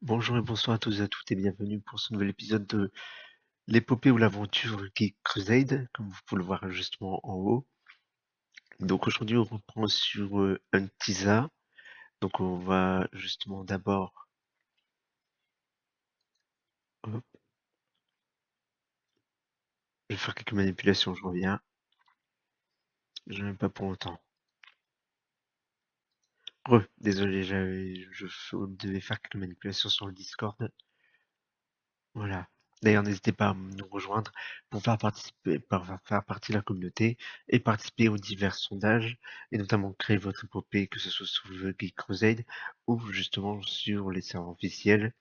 Bonjour et bonsoir à tous et à toutes et bienvenue pour ce nouvel épisode de l'épopée ou l'aventure Geek Crusade, comme vous pouvez le voir justement en haut. Donc aujourd'hui on reprend sur un teaser. Donc on va justement d'abord, hop, je vais faire quelques manipulations, je reviens. Je n'aime pas pour longtemps. Désolé, devais faire quelques manipulations sur le Discord. Voilà. D'ailleurs, n'hésitez pas à nous rejoindre pour faire partie de la communauté et participer aux divers sondages et notamment créer votre épopée, que ce soit sur le jeu Geek Crusade ou justement sur les serveurs officiels.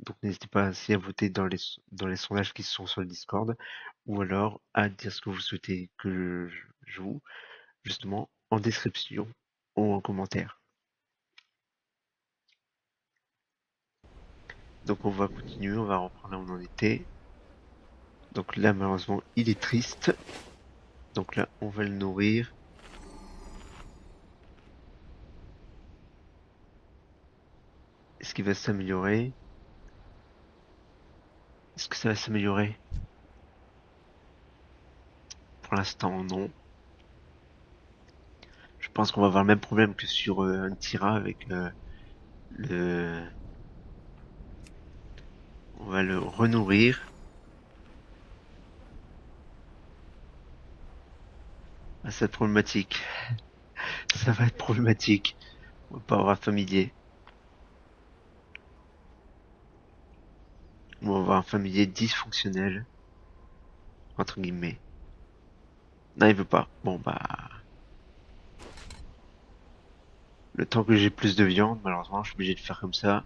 Donc n'hésitez pas aussi à voter dans les sondages qui sont sur le Discord ou alors à dire ce que vous souhaitez que je joue justement en description ou en commentaire. Donc on va continuer, on va reprendre là où on en était. Donc là malheureusement il est triste. Donc là on va le nourrir. Est-ce qu'il va s'améliorer? Est-ce que ça va s'améliorer? Pour l'instant, non. Je pense qu'on va avoir le même problème que sur un Tira avec le... On va le renourrir. Ah, ça va être problématique. Ça va être problématique. On va pas avoir familier. On va avoir un familier dysfonctionnel. Entre guillemets. Non, il veut pas. Bon, bah... Le temps que j'ai plus de viande, malheureusement, je suis obligé de faire comme ça.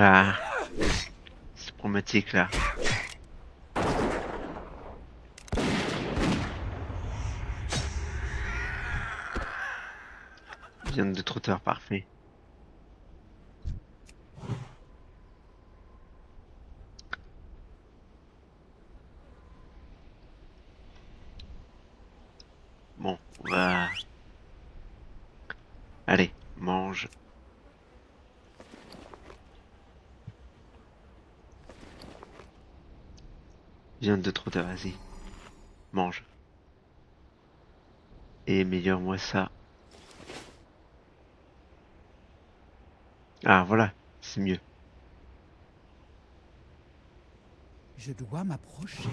Ah, c'est problématique là. Viande de trotteur, parfait. Bon, on va... Allez, mange. Viande de trotteur, vas-y. Mange. Et améliore-moi ça. Ah, voilà, c'est mieux. Je dois m'approcher.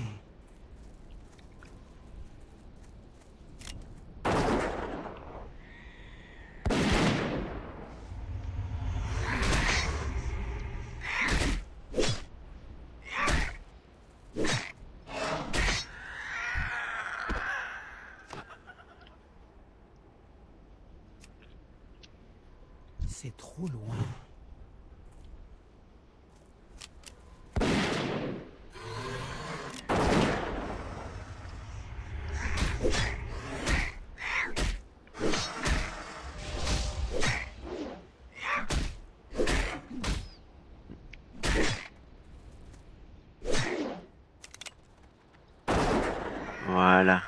C'est trop loin. Voilà.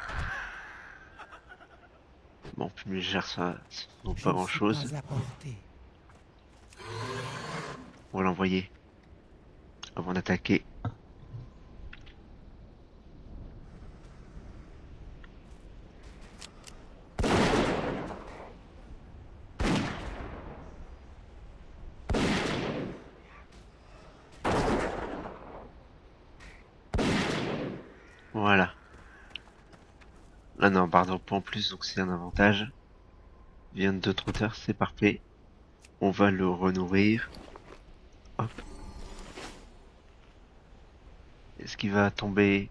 Bon, plus légère, ça non Je pas ne grand suis chose. pas à portée. On va l'envoyer avant d'attaquer. Voilà. Là, non, pardon, pas en plus, donc c'est un avantage. Viande de trotteur, c'est parfait. On va le renourrir. Hop. Est-ce qu'il va tomber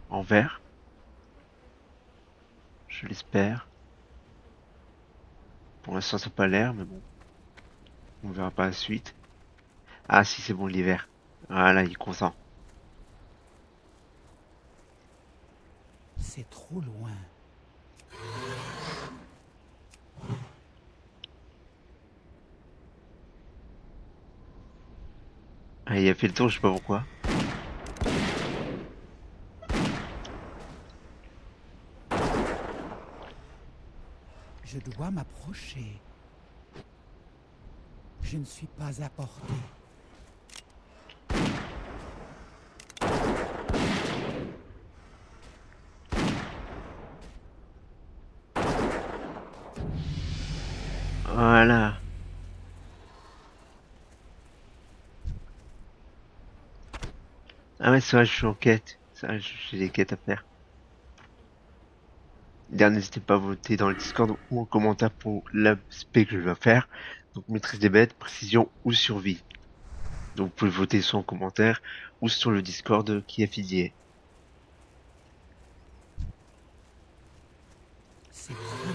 en vert? Je l'espère. Pour l'instant, ça n'a pas l'air, mais bon, on verra par la suite. Ah si, c'est bon, l'hiver. Voilà, il est content. C'est trop loin. Ah, il a fait le tour, je sais pas pourquoi. Je dois m'approcher. Je ne suis pas à portée. Voilà. Ah ouais, c'est vrai, je suis en quête. C'est vrai, j'ai des quêtes à faire. D'ailleurs, n'hésitez pas à voter dans le Discord ou en commentaire pour l'aspect que je vais faire. Donc, maîtrise des bêtes, précision ou survie. Donc, vous pouvez voter soit en commentaire ou sur le Discord qui est affilié. C'est trop loin.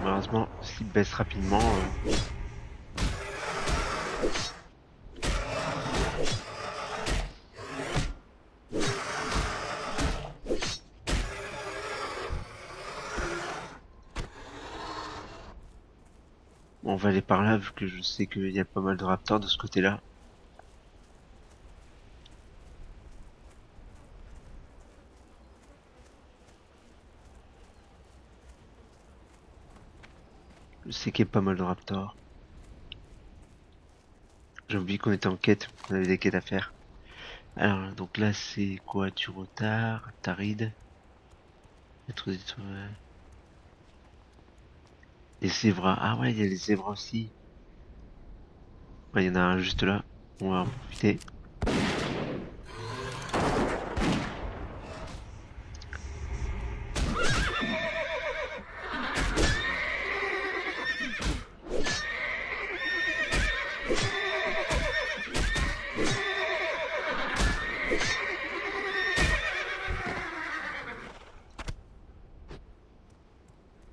Malheureusement, s'il baisse rapidement, on va aller par là vu que je sais qu'il y a pas mal de raptors de ce côté-là. Je sais qu'il y a pas mal de raptors. J'ai oublié qu'on était en quête, qu'on avait des quêtes à faire. Alors, donc là, c'est quoi? Du retard, Taride. Être des les zébras. Ah ouais, il y a les zébras aussi. Ouais, il y en a un juste là. On va en profiter.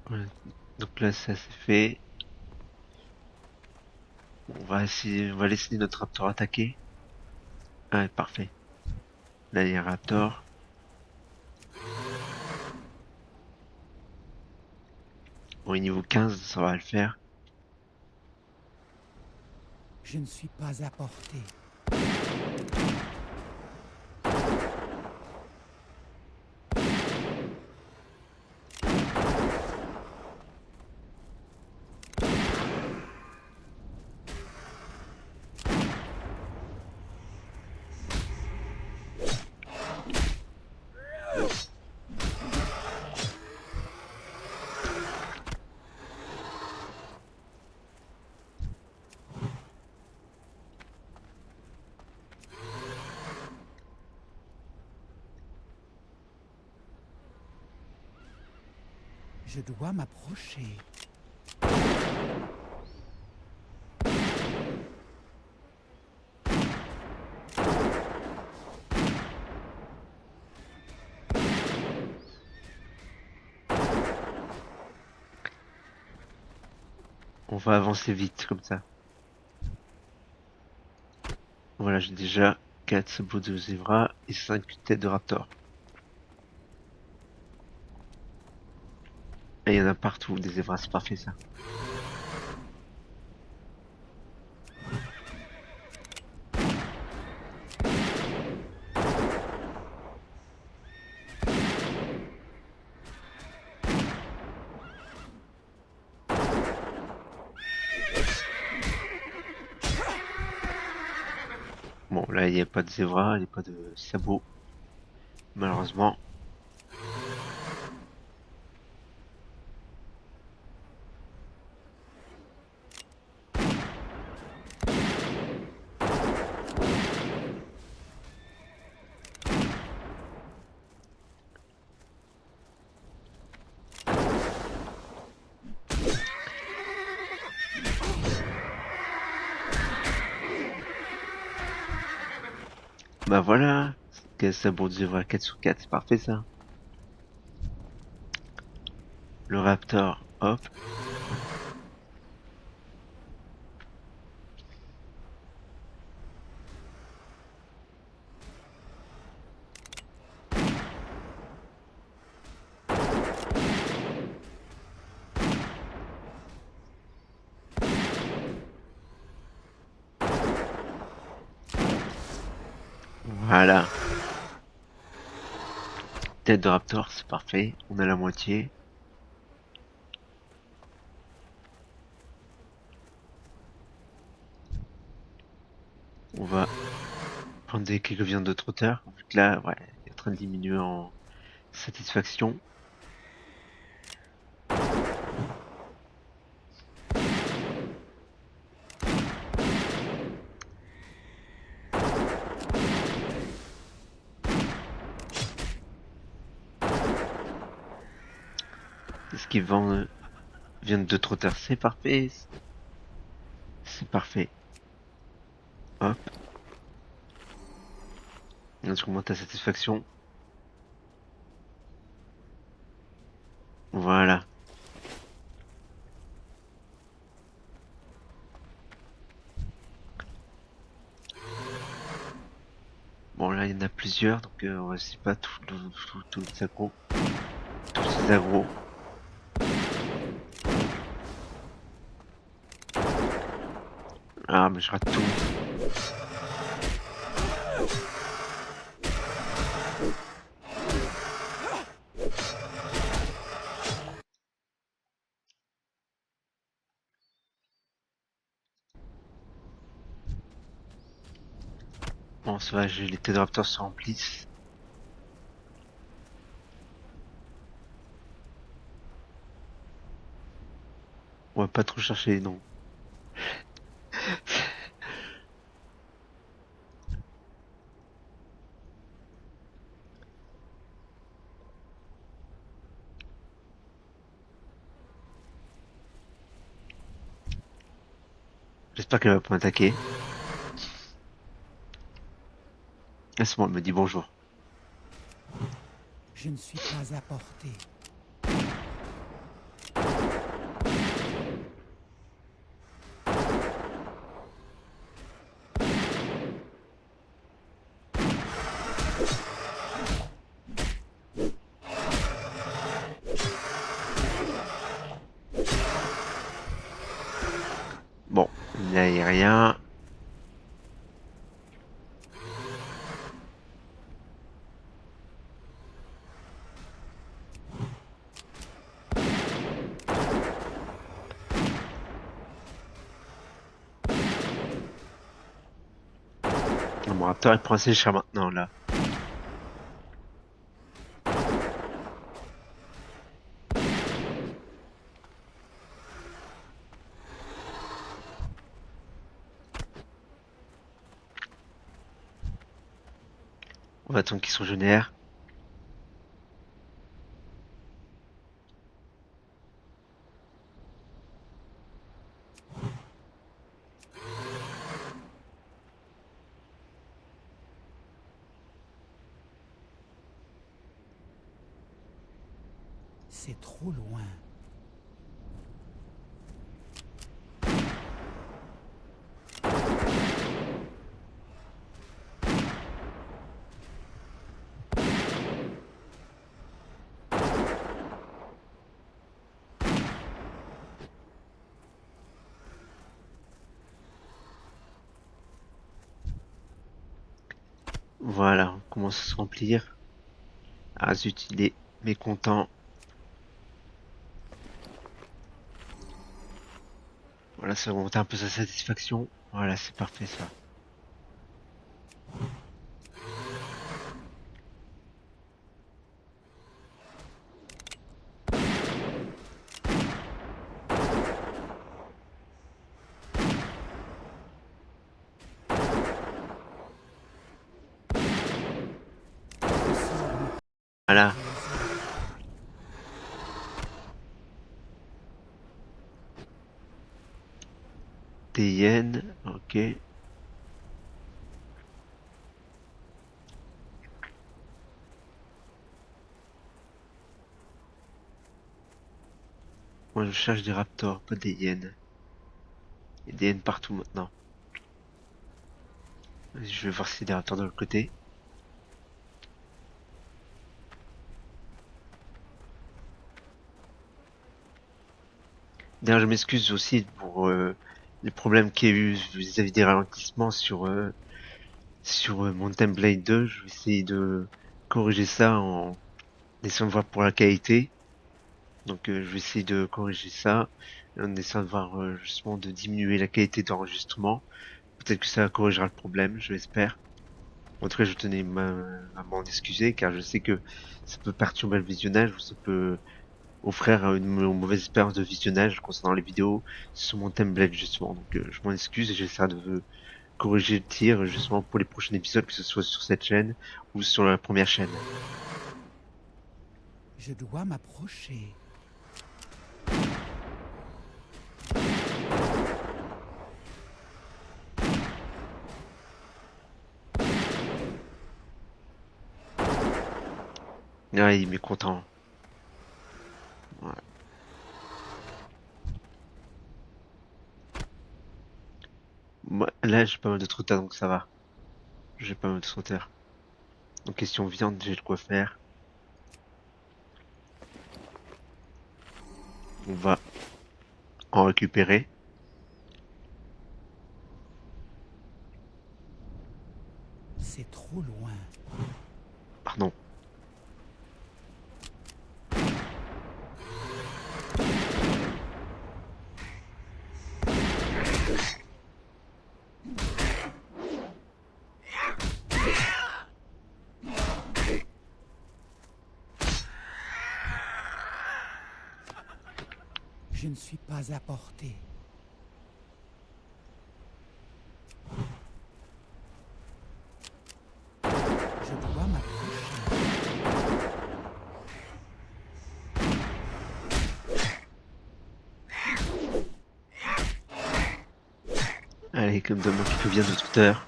Voilà. Donc là, ça c'est fait. On va laisser notre raptor attaquer. Ah, ouais, parfait. Là, il y a un raptor. Bon, il est niveau 15, ça va le faire. Je ne suis pas à portée. Je dois m'approcher. On va avancer vite, comme ça. Voilà, j'ai déjà 4 sabots de zébra et 5 têtes de raptor. Et il y en a partout, des zébras, c'est parfait ça. Bon, là, il n'y a pas de zébra, il n'y a pas de sabots. Malheureusement. Bah voilà, Ok, ça bon, devrait 4 sur 4, c'est parfait ça. Le Raptor, hop. Voilà. Tête de Raptor, c'est parfait. On a la moitié. On va prendre quelques viandes de trotteur. Vu que là, ouais, il est en train de diminuer en satisfaction. Ce qui vend viande de trotteur, c'est parfait. C'est parfait. Hop. On augmente la satisfaction. Voilà. Bon là il y en a plusieurs, donc on va pas tous les agros. Tous ces agros. Ah mais je rate tout. Bon ça va, les T-Raptors se remplissent. On va pas trop chercher les noms. J'espère qu'elle va pas m'attaquer. Laisse-moi, elle me dit bonjour. Je ne suis pas à portée. Bon, là il n'y a rien. Mon Raptor il prend assez cher maintenant là. On va attendre qu'ils sont génères. C'est trop loin. Voilà, on commence à se remplir. Ah zut, il est mécontent. Voilà, ça va monter un peu sa satisfaction. Voilà, c'est parfait ça. Voilà, des yens, ok. Moi je cherche des raptors, pas des hyènes. Il y a des hyènes partout maintenant. Je vais voir s'il y a des raptors de l'autre côté. D'ailleurs je m'excuse aussi pour les problèmes qu'il y a eu vis-à-vis des ralentissements sur Mountain Blade 2. Je vais essayer de corriger ça en essayant de voir pour la qualité. Donc je vais essayer de corriger ça en essayant de voir justement de diminuer la qualité d'enregistrement. Peut-être que ça corrigera le problème, je l'espère. En tout cas, je tenais à m'en excuser car je sais que ça peut perturber le visionnage ou ça peut offrir une mauvaise expérience de visionnage concernant les vidéos sur mon template justement. Donc je m'en excuse et j'essaierai de corriger le tir justement pour les prochains épisodes, que ce soit sur cette chaîne ou sur la première chaîne. Je dois m'approcher. Ah, il est mécontent. Ouais. Moi, là, j'ai pas mal de trotteurs, donc ça va. J'ai pas mal de trotteurs. En question viande, j'ai de quoi faire. On va en récupérer. C'est trop loin. Pardon. Je ne suis pas à portée. Je dois m'approcher. Allez, comme de m'occuper bien de trotteur.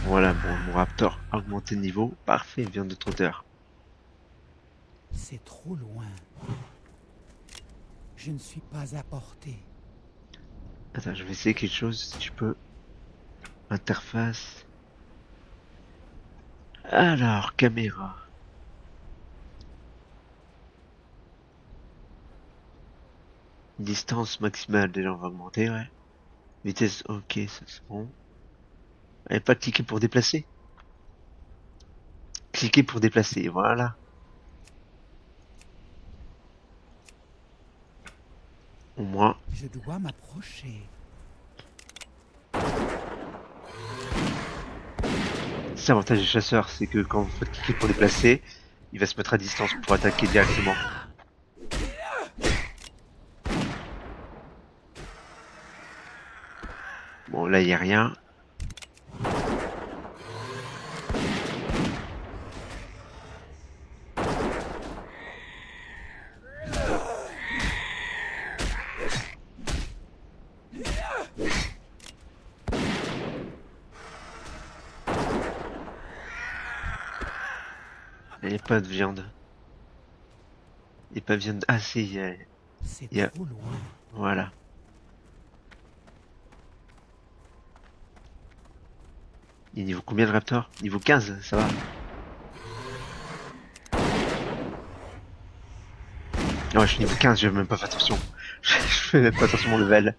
Voilà, bon, mon raptor a augmenté de niveau. Parfait, viande de trotteur. C'est trop loin. Je ne suis pas à portée. Attends, je vais essayer quelque chose, si je peux. Interface. Alors, caméra. Distance maximale, déjà on va augmenter, ouais. Vitesse, ok, ça c'est bon. Et pas cliquer pour déplacer. Cliquer pour déplacer, voilà. Au moins, Je dois m'approcher. c'est l'avantage des chasseurs, c'est que quand vous faites cliquer pour déplacer, il va se mettre à distance pour attaquer directement. Bon, là, il n'y a rien. Il n'y a pas de viande. Il n'y a pas de viande. Ah, si, C'est il y a... trop loin. Voilà. Il est niveau combien le raptor? Niveau 15, ça va. Ouais, je suis niveau 15, j'ai même pas fait attention. Je fais même pas attention à mon level.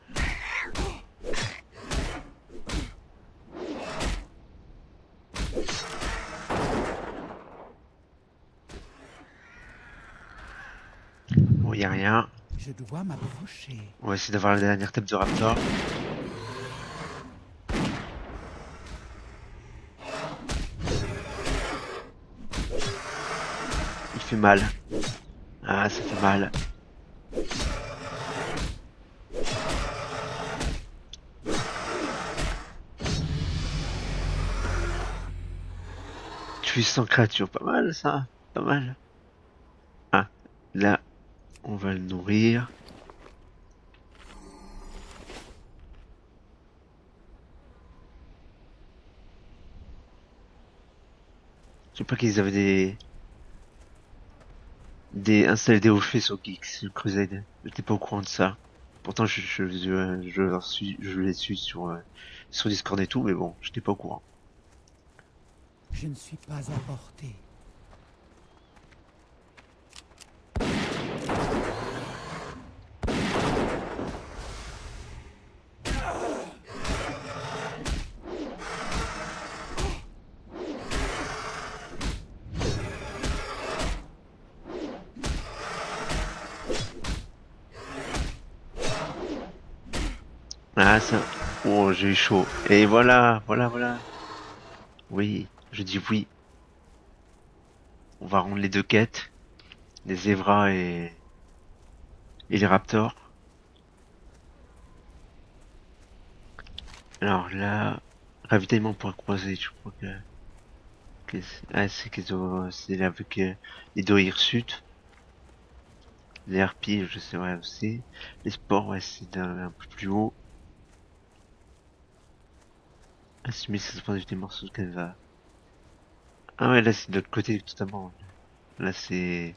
Bon, il y a rien. Je dois m'approcher. On va essayer d'avoir la dernière tête de raptor. Il fait mal. Ah, ça fait mal. Tuer 100 créatures, pas mal ça. Pas mal. Ah, là, on va le nourrir. Je sais pas qu'ils avaient des... installer des hauts sur Geeks Crusade. J'étais pas au courant de ça. Pourtant, je les suis sur Discord et tout, mais bon, j'étais pas au courant. Je ne suis pas à portée. Ah, ça. Oh, j'ai eu chaud. Et voilà, voilà, voilà. Oui, je dis oui. On va rendre les deux quêtes, les zébras et les raptors. Alors là, ravitaillement pour croiser, je crois c'est avec les deux hirsutes. Les harpies, je sais, ouais, aussi. Les sports, ouais, c'est un peu plus haut. Assumer ses points des morceaux qu'elle va. Ah ouais, là, c'est de l'autre côté, totalement. Là, c'est...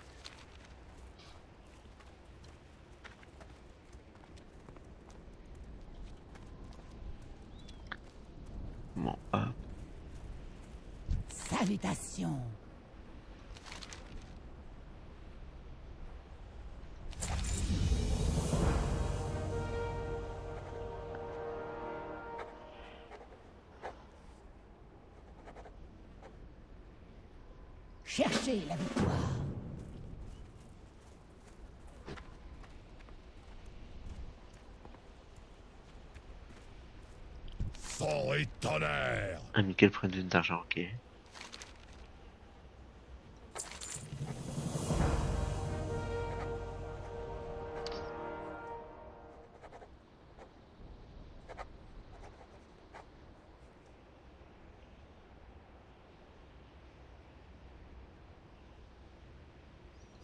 Bon, hop. Salutations. Cherchez la victoire. Sang et tonnerre. Ah, Michael prend d'argent, ok.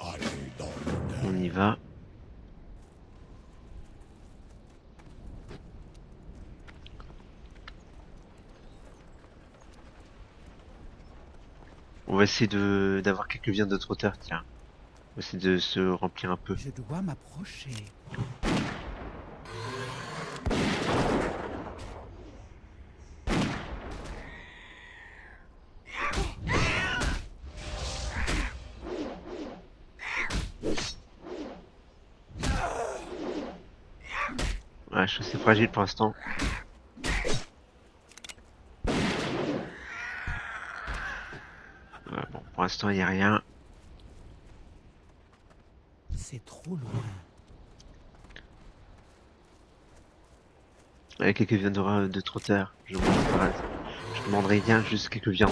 Allez dans le On y va. On va essayer d'avoir quelques viandes de trotteur, tiens. On va essayer de se remplir un peu. Je dois m'approcher. Ouais, je suis assez fragile pour l'instant. Ouais, bon, pour l'instant, il n'y a rien. C'est trop loin. Avec quelques viandes de trotteur, je demanderai bien juste quelques viandes.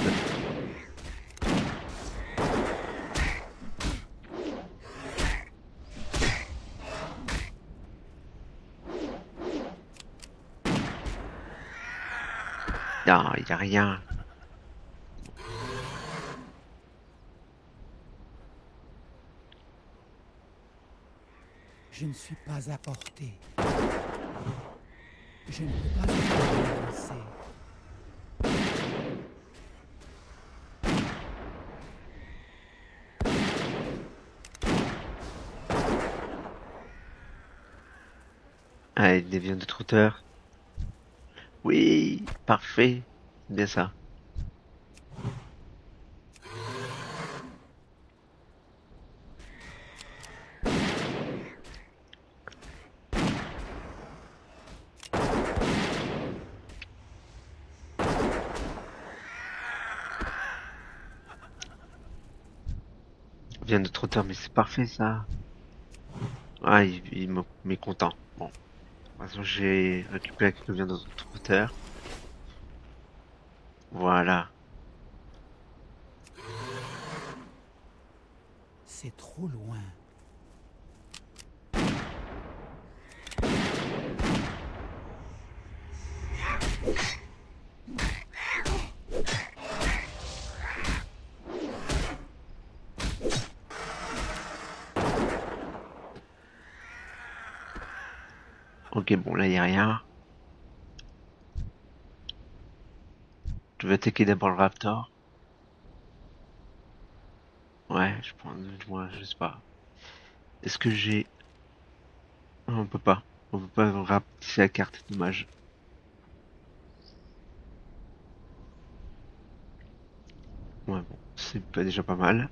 Non, il n'y a rien. Je ne suis pas à portée. Je ne peux pas avancer. Allez, des viandes de trotteur. Oui, parfait. C'est bien ça. Viande de trotteur, mais c'est parfait ça. Ah, il m'est content. Bon, de toute façon, j'ai récupéré quelques viandes de trotteur. Voilà. C'est trop loin. Ok, bon, là, il n'y a rien. Je vais attaquer d'abord le raptor. Ouais, je pense, moi, je sais pas. Est-ce que j'ai... Ah, on peut pas. On peut pas rapetisser la carte, dommage. Ouais, bon, c'est pas déjà pas mal.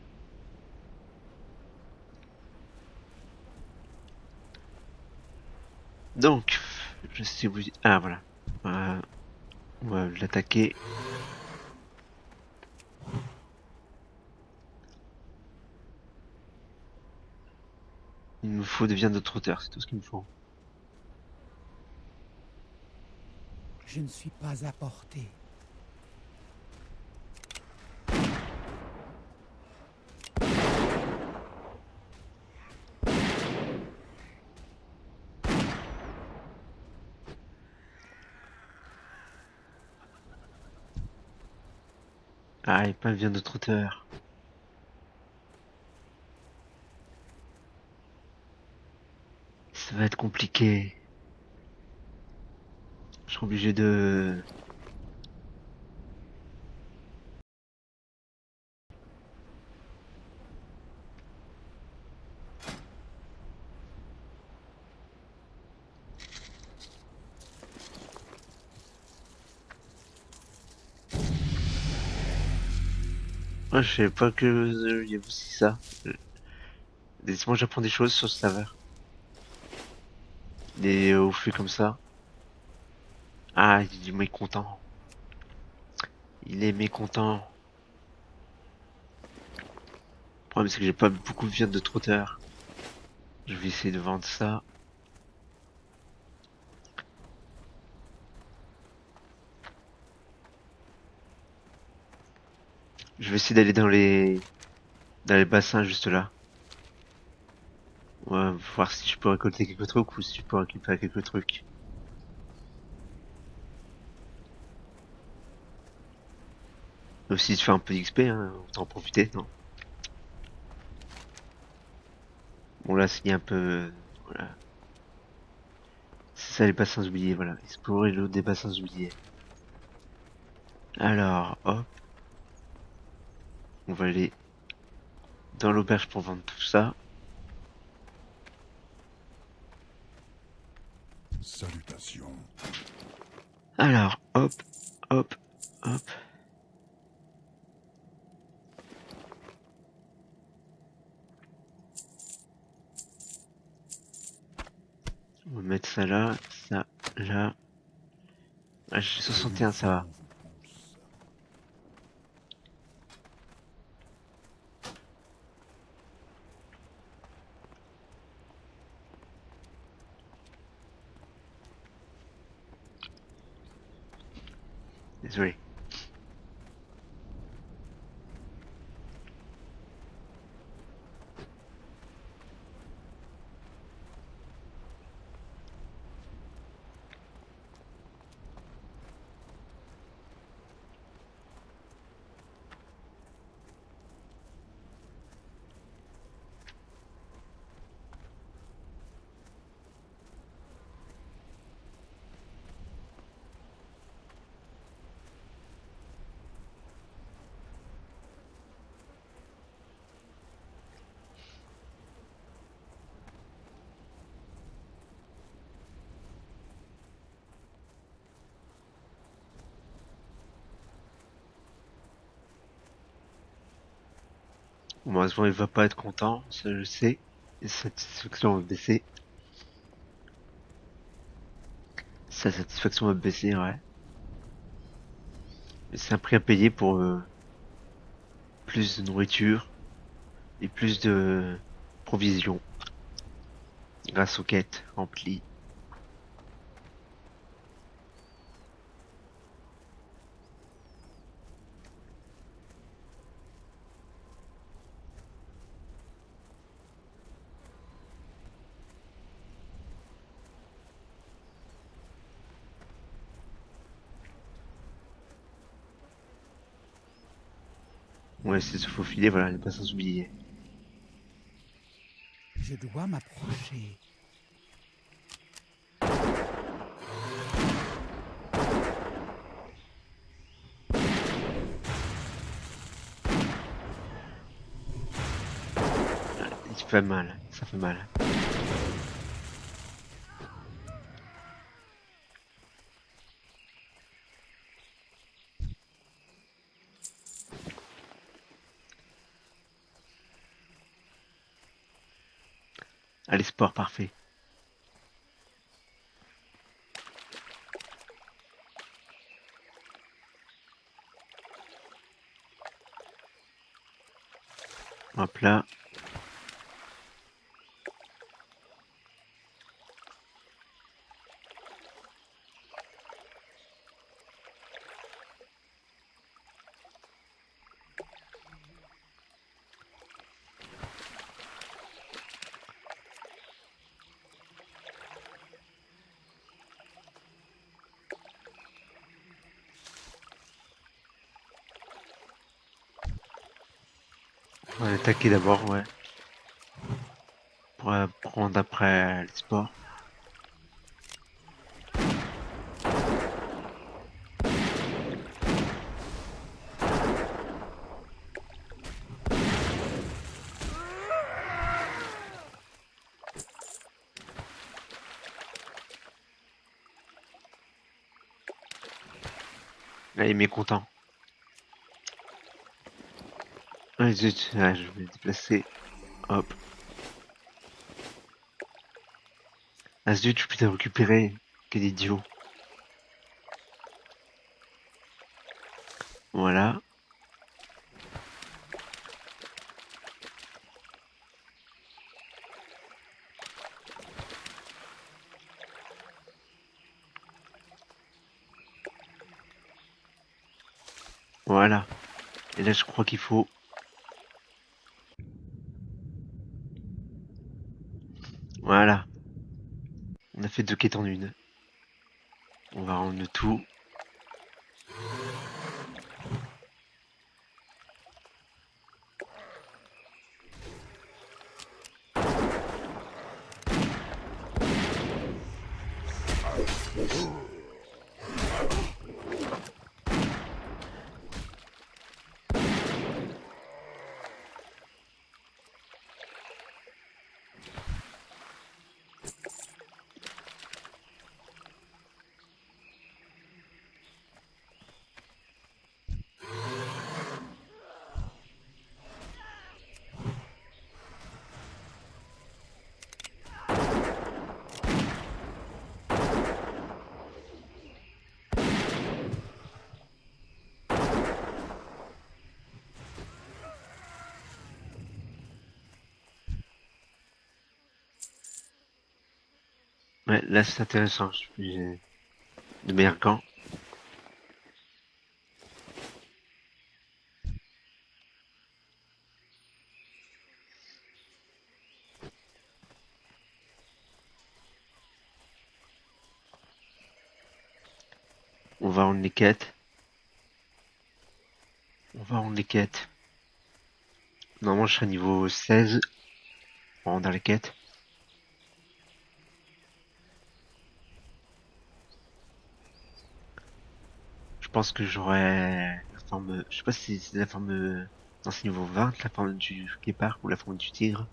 Donc, je sais où... Ah, voilà. On va l'attaquer. Il nous faut de viande de trotteur, c'est tout ce qu'il me faut. Je ne suis pas à portée. Ah, et pas de viande de trotteur. Ça va être compliqué. Je serai obligé de... Ouais, je savais pas que il y avait aussi ça. Laisse-moi j'apprends des choses sur ce serveur. Des hauts flux comme ça. Ah, il est mécontent. Il est mécontent. Le problème c'est que j'ai pas beaucoup de viande de trotteur. Je vais essayer de vendre ça. Je vais essayer d'aller dans les bassins juste là. Ouais, voir si je peux récolter quelques trucs ou si je peux récupérer quelques trucs. Aussi de faire un peu d'XP, hein, autant en profiter, non? Bon là, c'est un peu... Voilà. C'est ça les bassins oubliés, voilà. Explorer l'eau des bassins oubliés. Alors, hop. On va aller dans l'auberge pour vendre tout ça. Salutations. Alors, hop, hop, hop. On va mettre ça là, ça là. Ah, j'ai 61, ça va. Désolé. Bon, malheureusement, il va pas être content, ça je sais. Et sa satisfaction va baisser. Sa satisfaction va baisser, ouais. Mais c'est un prix à payer pour plus de nourriture et plus de provisions grâce aux quêtes remplies. Ouais, c'est se faufiler, voilà, ne pas s'en oublier. Je dois m'approcher. Il fait mal. ça fait mal. Allez, sport, parfait. Hop là. On va attaquer d'abord, ouais. Pour prendre après les sports. Là, il est mécontent. Ah zut, ah, je vais me déplacer. Hop. Ah zut, je peux récupérer. Quel idiot. Voilà. Voilà. Et là, je crois qu'il faut... Voilà. On a fait 2 quêtes en une. On va rendre le tout. Ouais, là, c'est intéressant. J'ai de meilleurs gants. On va rendre les quêtes. On va rendre les quêtes. Normalement, je serai niveau 16. On rentre dans les quêtes. Je pense que j'aurai la forme... Je sais pas si c'est la forme... Non, c'est niveau 20, la forme du guépard ou la forme du tigre.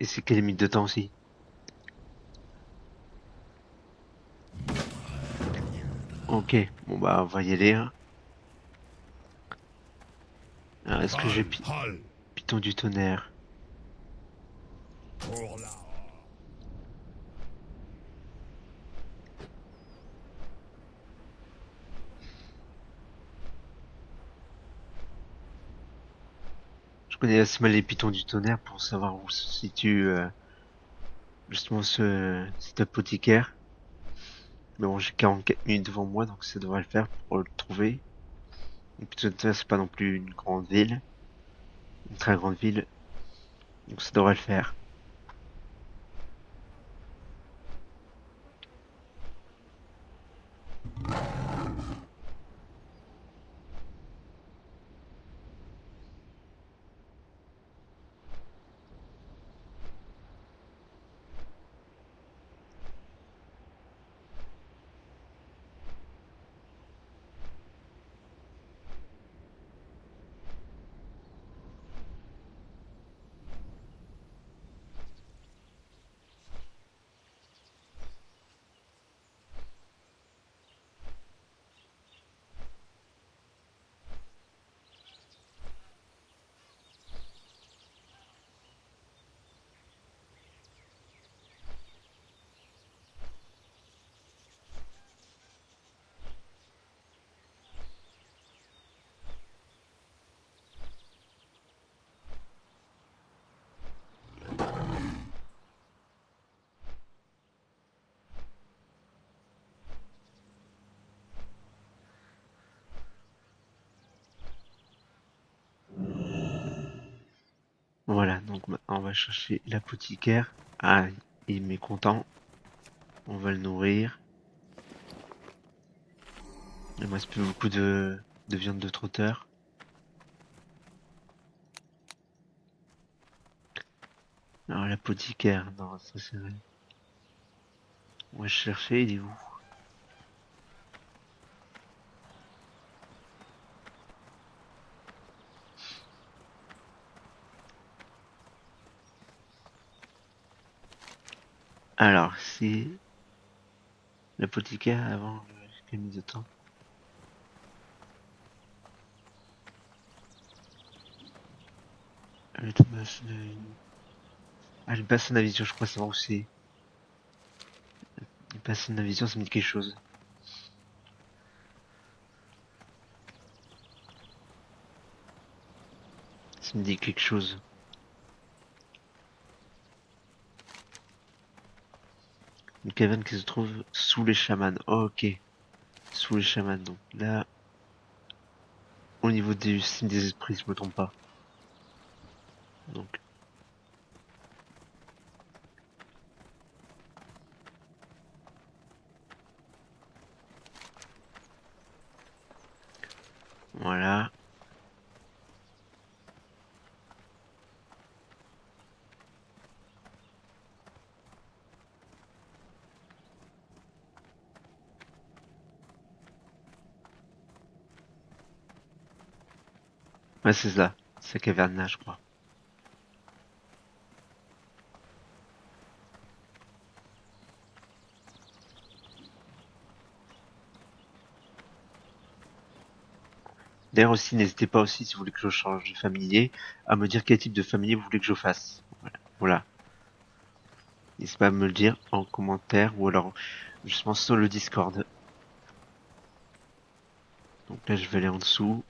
Et c'est quelle limite de temps aussi? Ok, bon bah on va y aller. Hein. Alors est-ce que j'ai Hal Python du tonnerre? pour la... Je connais assez mal les Pythons du tonnerre pour savoir où se situe justement cet apothicaire. Mais bon, j'ai 44 minutes devant moi, donc ça devrait le faire pour le trouver. Et puis c'est pas non plus une grande ville, une très grande ville, donc ça devrait le faire. Voilà, donc maintenant on va chercher l'apothicaire. Ah, il est mécontent. On va le nourrir. Il me reste plus beaucoup de viande de trotteur. Alors l'apothicaire, non, ça c'est vrai. On va chercher, il est où? Alors, c'est l'apothicaire avant le camis de temps. Le Thomas de... Ah, le bassin Navision, je crois savoir où c'est. Le bassin Navision, ça me dit quelque chose. Ça me dit quelque chose. Une caverne qui se trouve sous les chamans. Oh, ok. Sous les chamans, donc là, au niveau du signe des esprits, je me trompe pas. Donc, voilà. Ouais, c'est ça. C'est caverne là, je crois. D'ailleurs aussi, n'hésitez pas aussi, si vous voulez que je change de familier, à me dire quel type de familier vous voulez que je fasse. Voilà. N'hésitez pas à me le dire en commentaire ou alors justement sur le Discord. Donc là, je vais aller en dessous.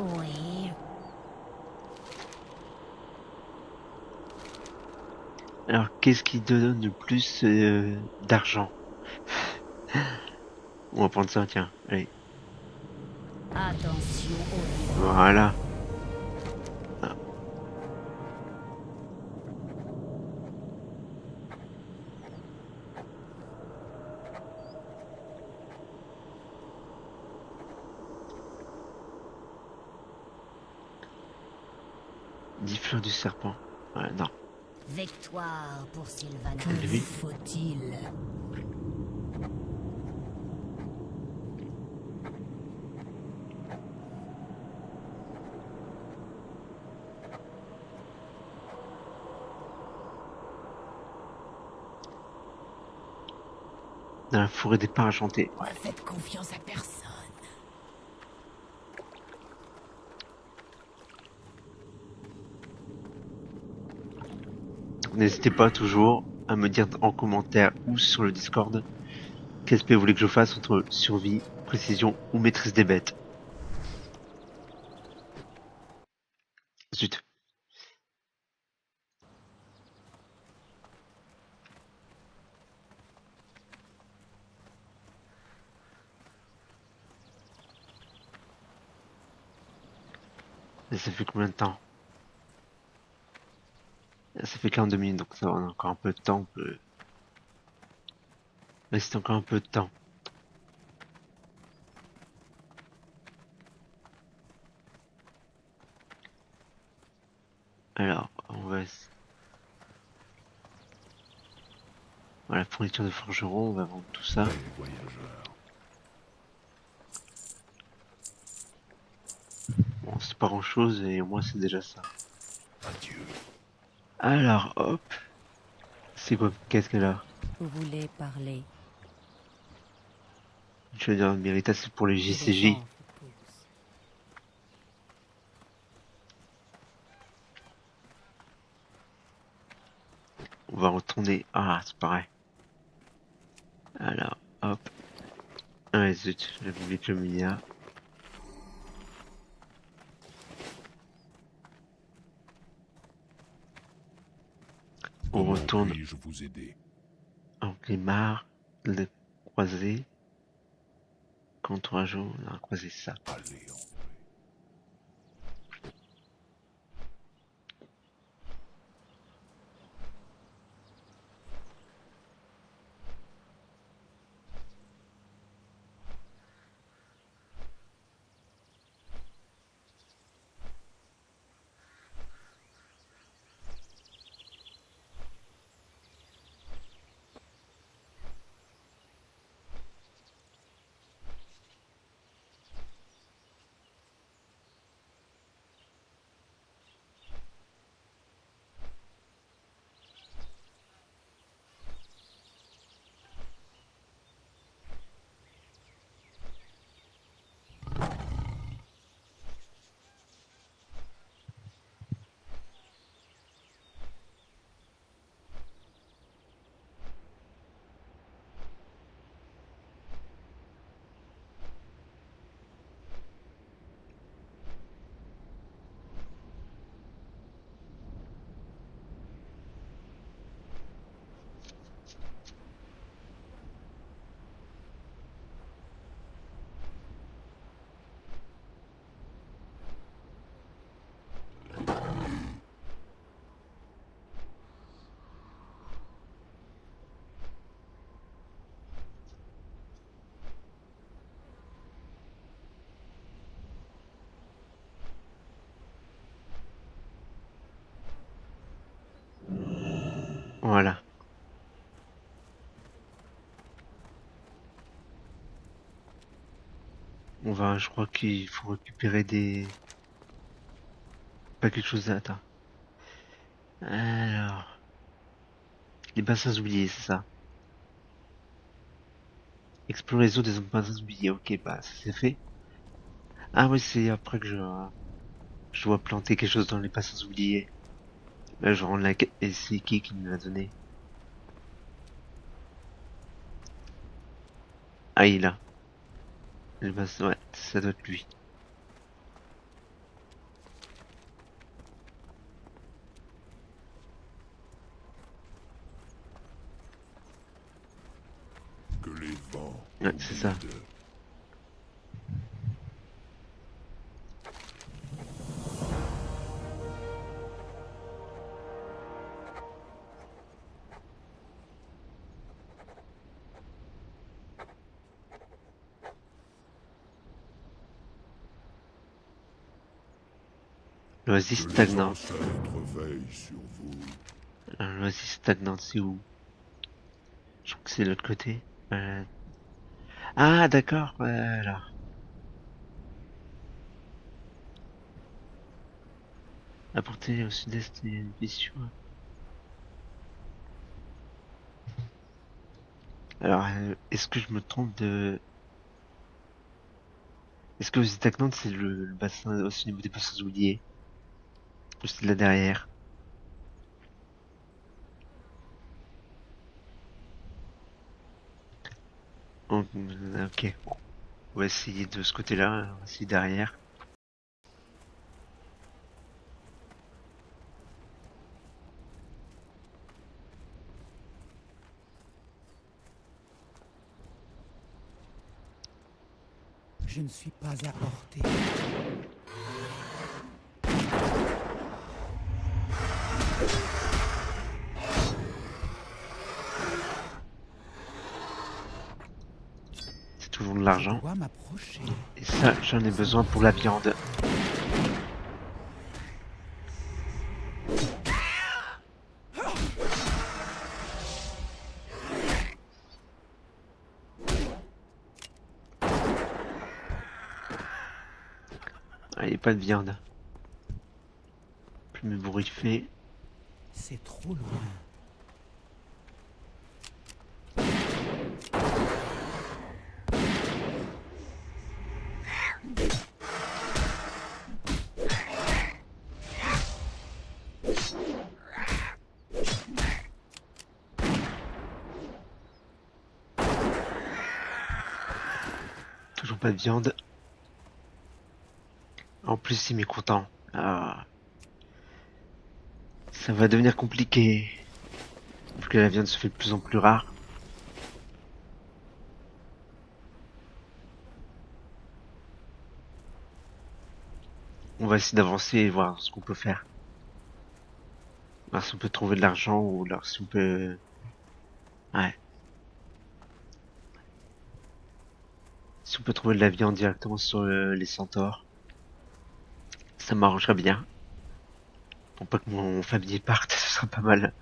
Oui. Alors, qu'est-ce qui donne le plus d'argent? On va prendre ça, tiens. Allez, Attention au vivant. voilà. Ah. 10 fleurs du serpent. Ouais, non. Victoire pour Sylvanas. Que Lui. vous faut-il? Dans la forêt des pins enchantés. Ouais. Ne faites confiance à personne. N'hésitez pas toujours à me dire en commentaire ou sur le Discord qu'est-ce que vous voulez que je fasse entre survie, précision ou maîtrise des bêtes. Zut. Et ça fait combien de temps? Ça fait 42 minutes, donc ça va, on a encore un peu de temps. On peut... reste encore un peu de temps. Alors, on va... Voilà, fourniture de forgeron, on va vendre tout ça. Les voyageurs. Bon, c'est pas grand chose et au moins c'est déjà ça. Adieu. Alors, hop. C'est quoi? Qu'est-ce qu'elle a? Vous voulez parler? Je veux dire, Mérita, c'est pour les Que le JCJ. vent vous pousse. On va retourner. Ah, c'est pareil. Alors, hop. Ah, zut, j'avais oublié que le milliard. On Comment retourne puis-je vous aider? en Clémar, le croisé. Quand 3 jours, on a croisé ça. Allez, en Voilà. On va, je crois qu'il faut récupérer des... Pas quelque chose à... Attends. Alors... Les bassins oubliés, c'est ça. Explorer les eaux des bassins oubliés. Ok, bah, ça c'est fait. Ah oui, c'est après que je dois planter quelque chose dans les bassins oubliés. Là, je rends la... Et c'est qui me l'a donné? Ah, il a. Le bassin, ouais, ça doit être lui. que les vents Ouais, vous c'est ça. guident. L'oasis Que les stagnante. ancêtres veillent sur vous. L'oasis stagnante, c'est où? Je crois que c'est de l'autre côté. Ah, d'accord, voilà. À portée au sud-est, il y a une fissure. Alors, est-ce que je me trompe de... Est-ce que l'oasis stagnante, c'est le bassin, aussi au niveau des bassins oubliés? Ou c'est là derrière? Ok, bon. On va essayer de ce côté-là, on va essayer derrière. Je ne suis pas à portée. C'est toujours de Je l'argent. dois m'approcher. Et ça, j'en ai besoin pour la viande. Allez, pas de viande. Plus m'ébouriffer. C'est trop loin. Toujours pas de viande. En plus, il m'est content. Ah, ça va devenir compliqué. Vu que la viande se fait de plus en plus rare. On va essayer d'avancer et voir ce qu'on peut faire. Voir si on peut trouver de l'argent ou alors si on peut... Ouais. Si on peut trouver de la viande directement sur les centaures. Ça m'arrangerait bien. Pour pas que mon familier parte, ce sera pas mal.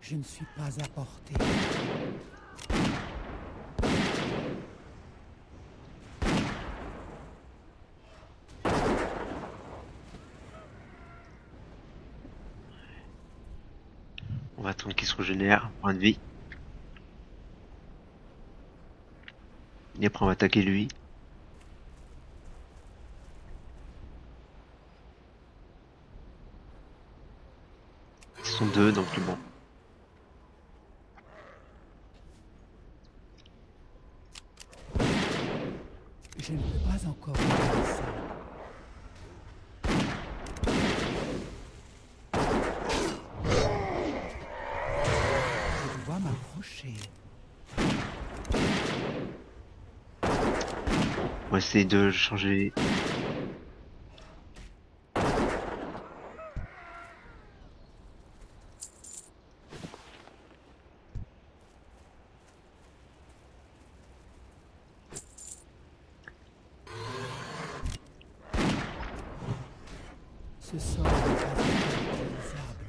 Je ne suis pas à portée. On va attendre qu'il se régénère. Point de vie. Et après on va attaquer lui. Ils sont deux donc bon. Je ne peux pas encore avancer. Je dois m'approcher. On va essayer de changer. Ce sort n'est pas utilisable.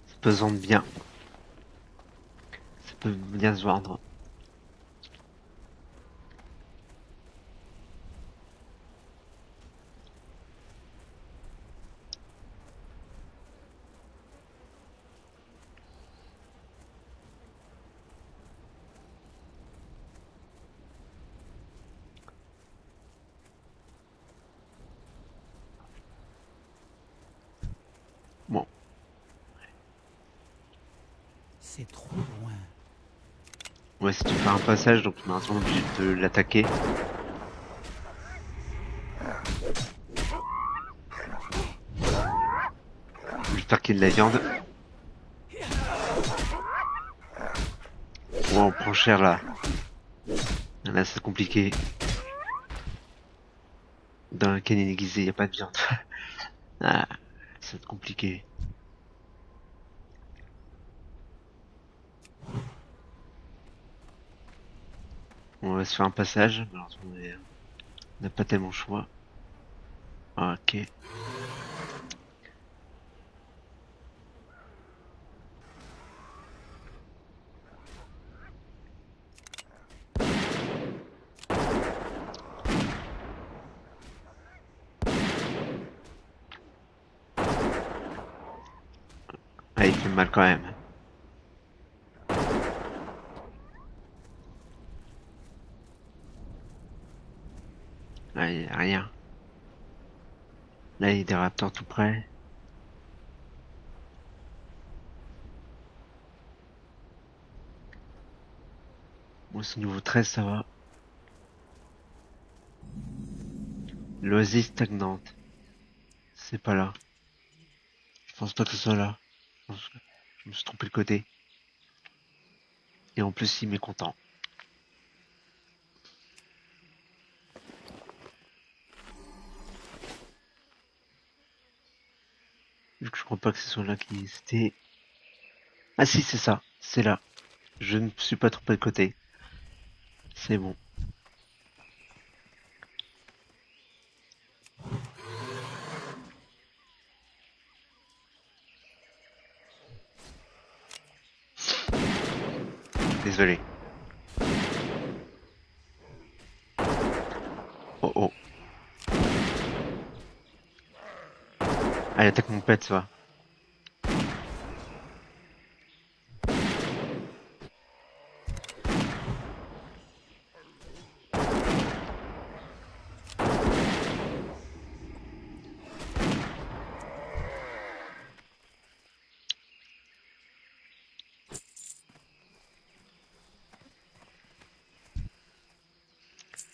Ça peut se vendre bien. Ça peut bien se vendre. Bon, C'est trop loin. on va essayer de faire un passage donc on est maintenant obligé de l'attaquer. J'espère qu'il fabriquer de la viande. Ouais, on prend cher là. Là, c'est compliqué. Dans le canyon aiguisé, y a pas de viande. Ah, c'est compliqué. On va se faire un passage. Malheureusement, on n'a pas tellement le choix. Ah, ok. Ah, il fait mal quand même. Ah, y a rien. Là, il y a des raptors tout près. Bon, c'est niveau 13, ça va. L'oasis stagnante. C'est pas là. Je pense pas que ce soit là. Je me suis trompé de côté. Et en plus, il m'est content. Vu que je crois pas que ce soit là qui c'était. Ah si, c'est ça. C'est là. Je ne me suis pas trompé de côté. C'est bon. Désolé. Oh oh. Allez, attaque mon pet, ça va.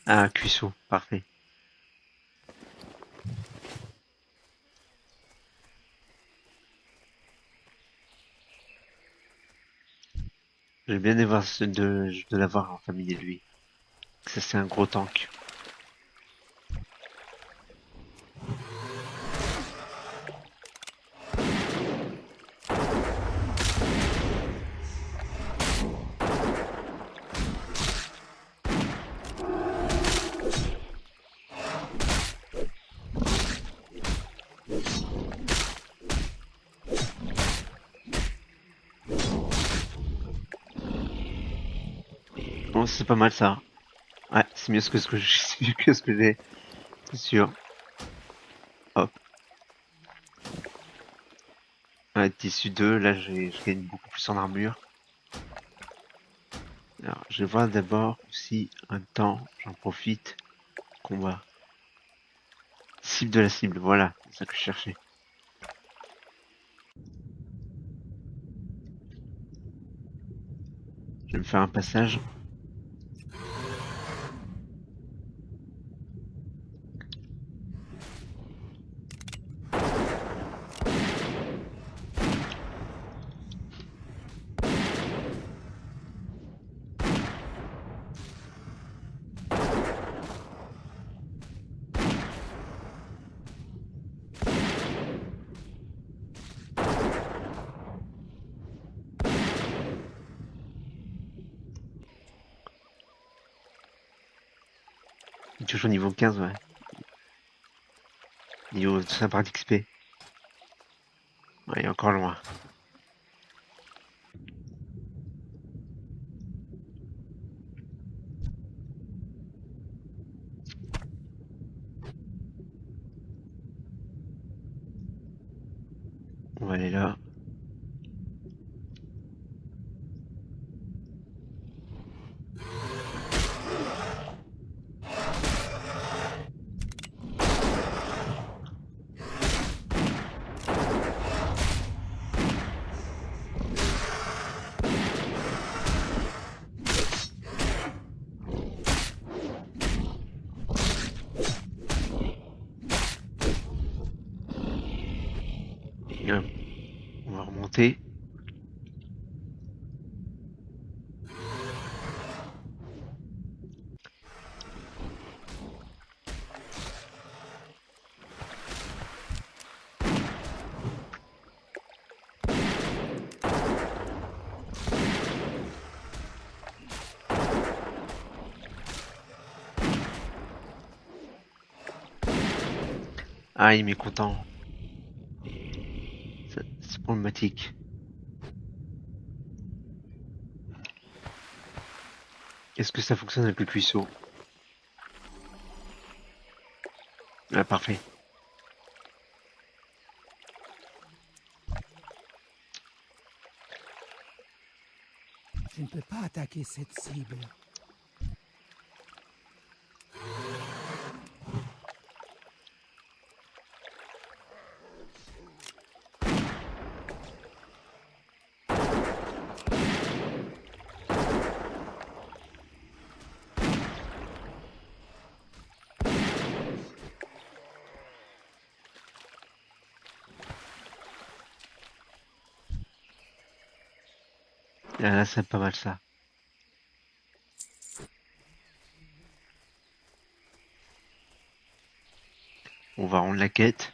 Ah, cuisseau. Parfait. J'ai bien aimé voir de l'avoir en famille de lui. Ça, c'est un gros tank. Bon, c'est pas mal ça. Ouais, c'est mieux que ce que c'est mieux que ce que j'ai. C'est sûr. Hop. Ouais, tissu 2, là, je gagne beaucoup plus en armure. Alors, je vais voir d'abord aussi un temps, j'en profite. Combat. Cible de la cible, voilà, c'est ça que je cherchais. Je vais me faire un passage. Toujours niveau 15, ouais. Niveau 5 d'XP. Ouais, il est encore loin. On va aller là. monter. Ah, il est mécontent. C'est problématique. Est-ce que ça fonctionne avec le cuisseau? Ah, parfait. Je ne peux pas attaquer cette cible. Ah, là, c'est pas mal ça. On va rendre la quête.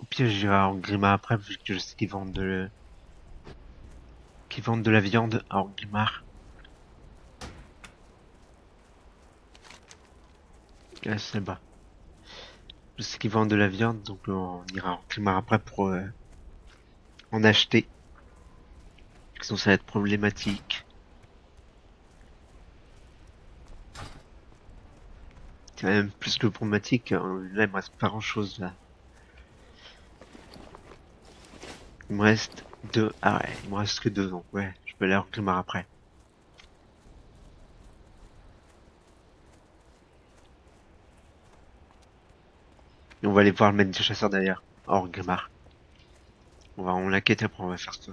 Au pire, j'irai en Grimard après, vu que je sais qu'ils vendent de la viande à Orgrimmar. Là, c'est bas. Je sais qu'ils vendent de la viande, donc on ira en Orgrimmar après pour en acheter. Sinon, ça va être problématique. C'est même plus que problématique. Là, il me reste pas grand chose là. Il me reste deux. Ah ouais, il me reste que deux, donc ouais, je peux aller en Orgrimmar après. Et on va aller voir le maître des chasseurs d'ailleurs, à Orgrimmar. On l'inquiète après on va faire ça.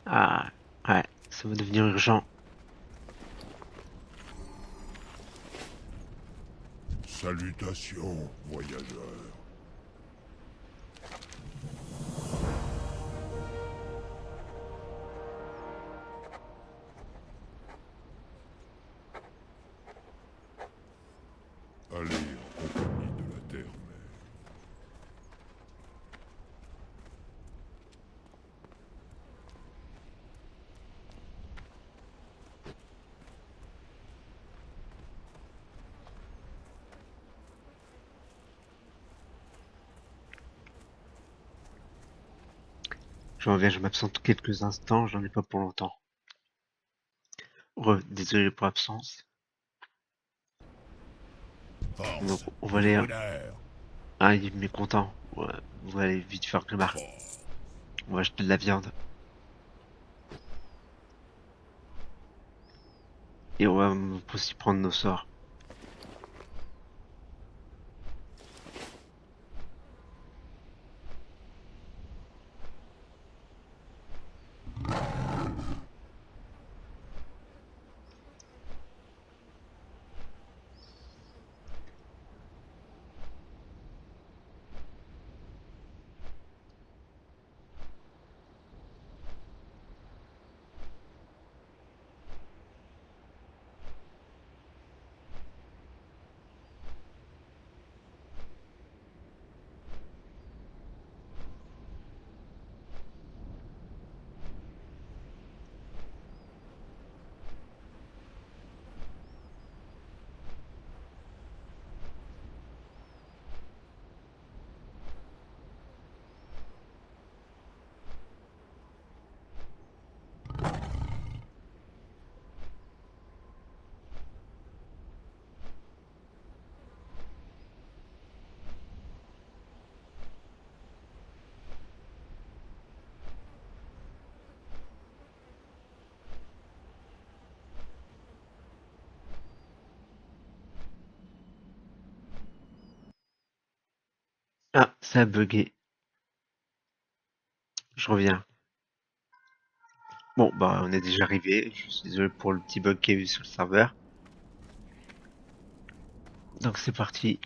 Ah ouais, ça va devenir urgent. Salutations, voyageurs. Allez en compagnie de la terre-mère. Je reviens, je m'absente quelques instants, j'en ai pas pour longtemps. Désolé pour l'absence. Donc, Force, on va aller... besoin d'air. Ah, il est mécontent. Ouais, on va aller vite faire le marque. On va acheter de la viande. Et on va aussi prendre nos sorts. Ah, ça a bugué. Je reviens. Bon, bah, on est déjà arrivé. Je suis désolé pour le petit bug qu'il y a eu sur le serveur. Donc, c'est parti.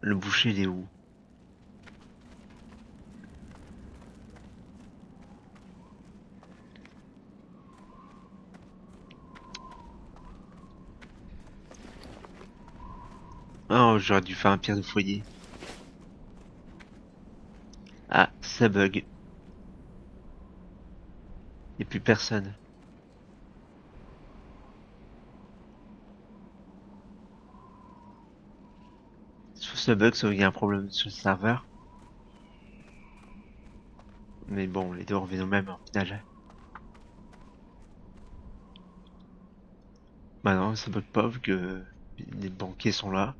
Le boucher, il est où? Oh, j'aurais dû faire un pierre de foyer. Ah, ça bug. Il n'y a plus personne. Soit ça bug, soit il y a un problème sur le serveur. Mais bon, les deux reviennent au même en final. Bah non, ça bug pas vu que les banquiers sont là.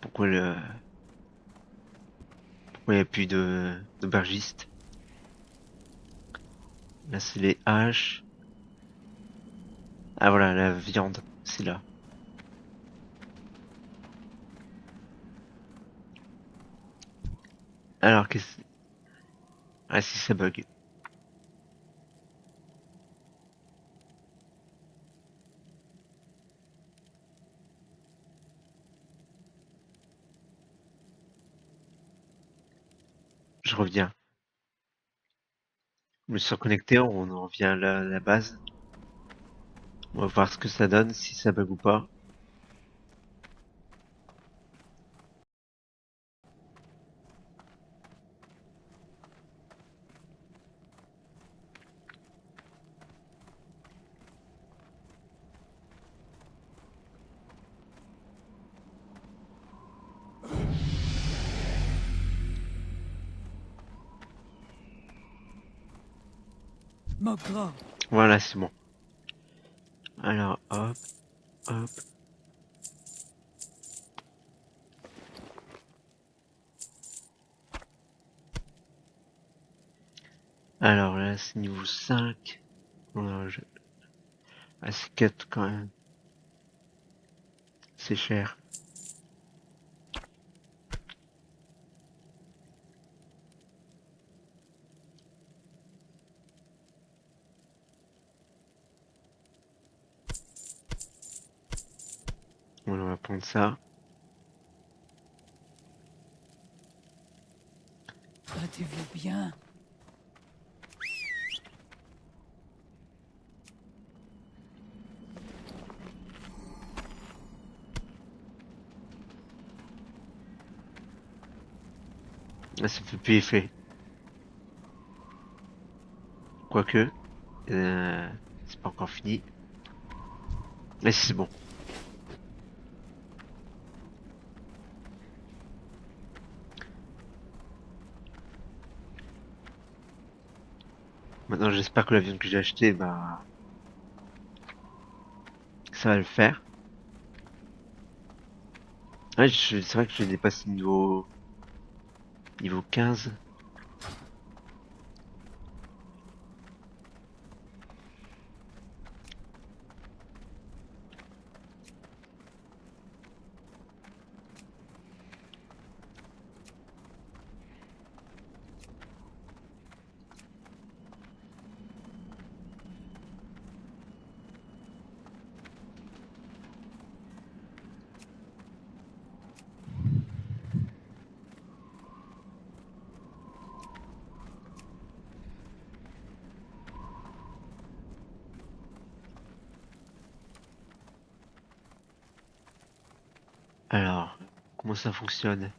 Pourquoi pourquoi il n'y a plus d'aubergistes? Là, c'est les haches. Ah voilà, la viande, c'est là. Alors, qu'est-ce... Ah si, ça bug. Je reviens. Je me suis reconnecté, on en revient à la base. On va voir ce que ça donne, si ça bug ou pas. Mogra, Voilà, c'est bon. Alors, hop, hop. Alors là, c'est niveau 5. Voilà, ah, c'est 4 quand même. C'est cher. Voilà, on va prendre ça. battez-vous bien. Là, ça fait plus effet. Quoique. C'est pas encore fini. Mais c'est bon. Maintenant, j'espère que la viande que j'ai achetée, bah, ça va le faire. Ouais, c'est vrai que j'ai dépassé niveau 15. Alors, comment ça fonctionne?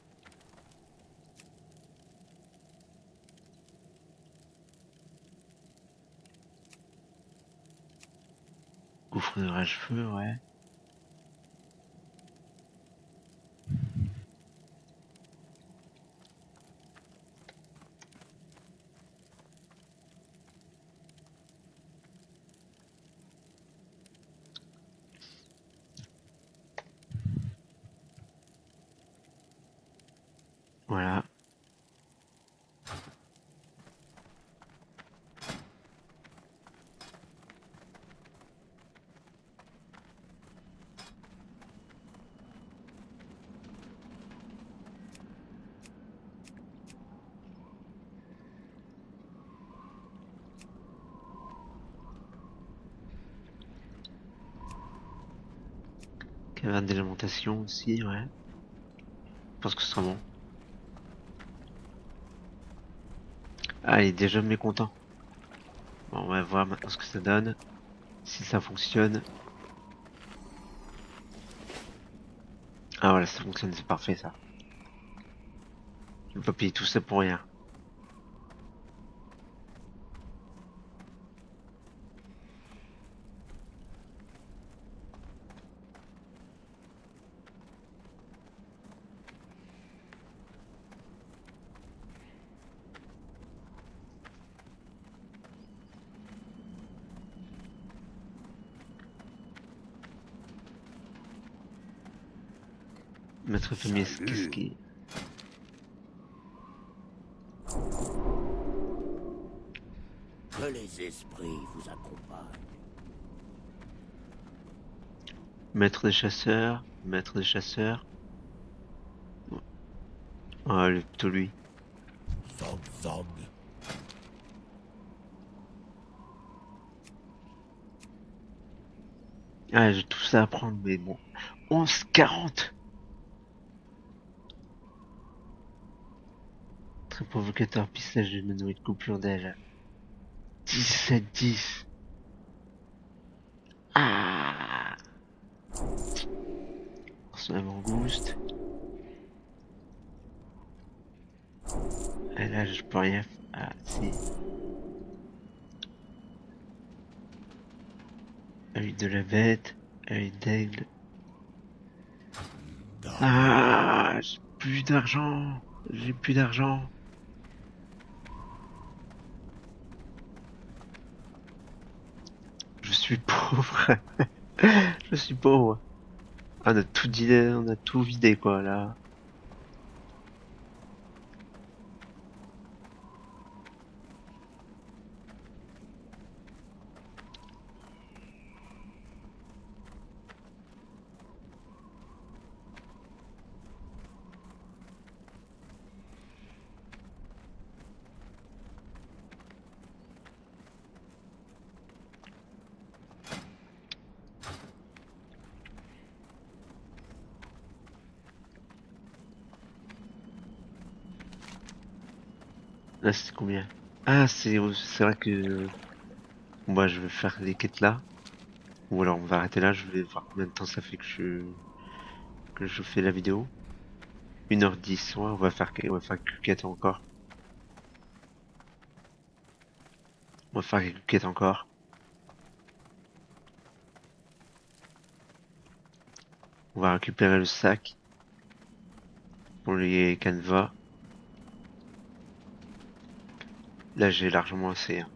Gouffre de rage-feu, ouais. Voilà. Caverne d'alimentation aussi, ouais. Je pense que ce sera bon. Ah, il est déjà mécontent. Bon, on va voir maintenant ce que ça donne. Si ça fonctionne. Ah voilà, ça fonctionne, c'est parfait ça. Je vais pas payer tout ça pour rien. Maître fumier, qu'est-ce qui... Que les esprits vous accompagnent. Maître des chasseurs, maître des chasseurs. Ah, le plutôt lui. Zog Zog. Ah, j'ai tout ça à prendre, mais bon. 11,40. Très provocateur, pissage de humanoïde, coupure d'aile. 17,10. Ah, son avant-gouste. Et là, je peux rien. Ah, si. Œil de la bête, œil d'aigle. Ah, j'ai plus d'argent. J'ai plus d'argent. Je suis pauvre. Je suis pauvre. Ah, on a tout vidé quoi là. Là, c'est combien? Ah, c'est vrai que moi je vais faire les quêtes là. Ou alors on va arrêter là. Je vais voir combien de temps ça fait que je fais la vidéo. 1h10. Ouais, on va faire quelques quêtes encore. On va faire quelques quêtes encore. On va récupérer le sac pour les canevas. Là, j'ai largement assez. Hein.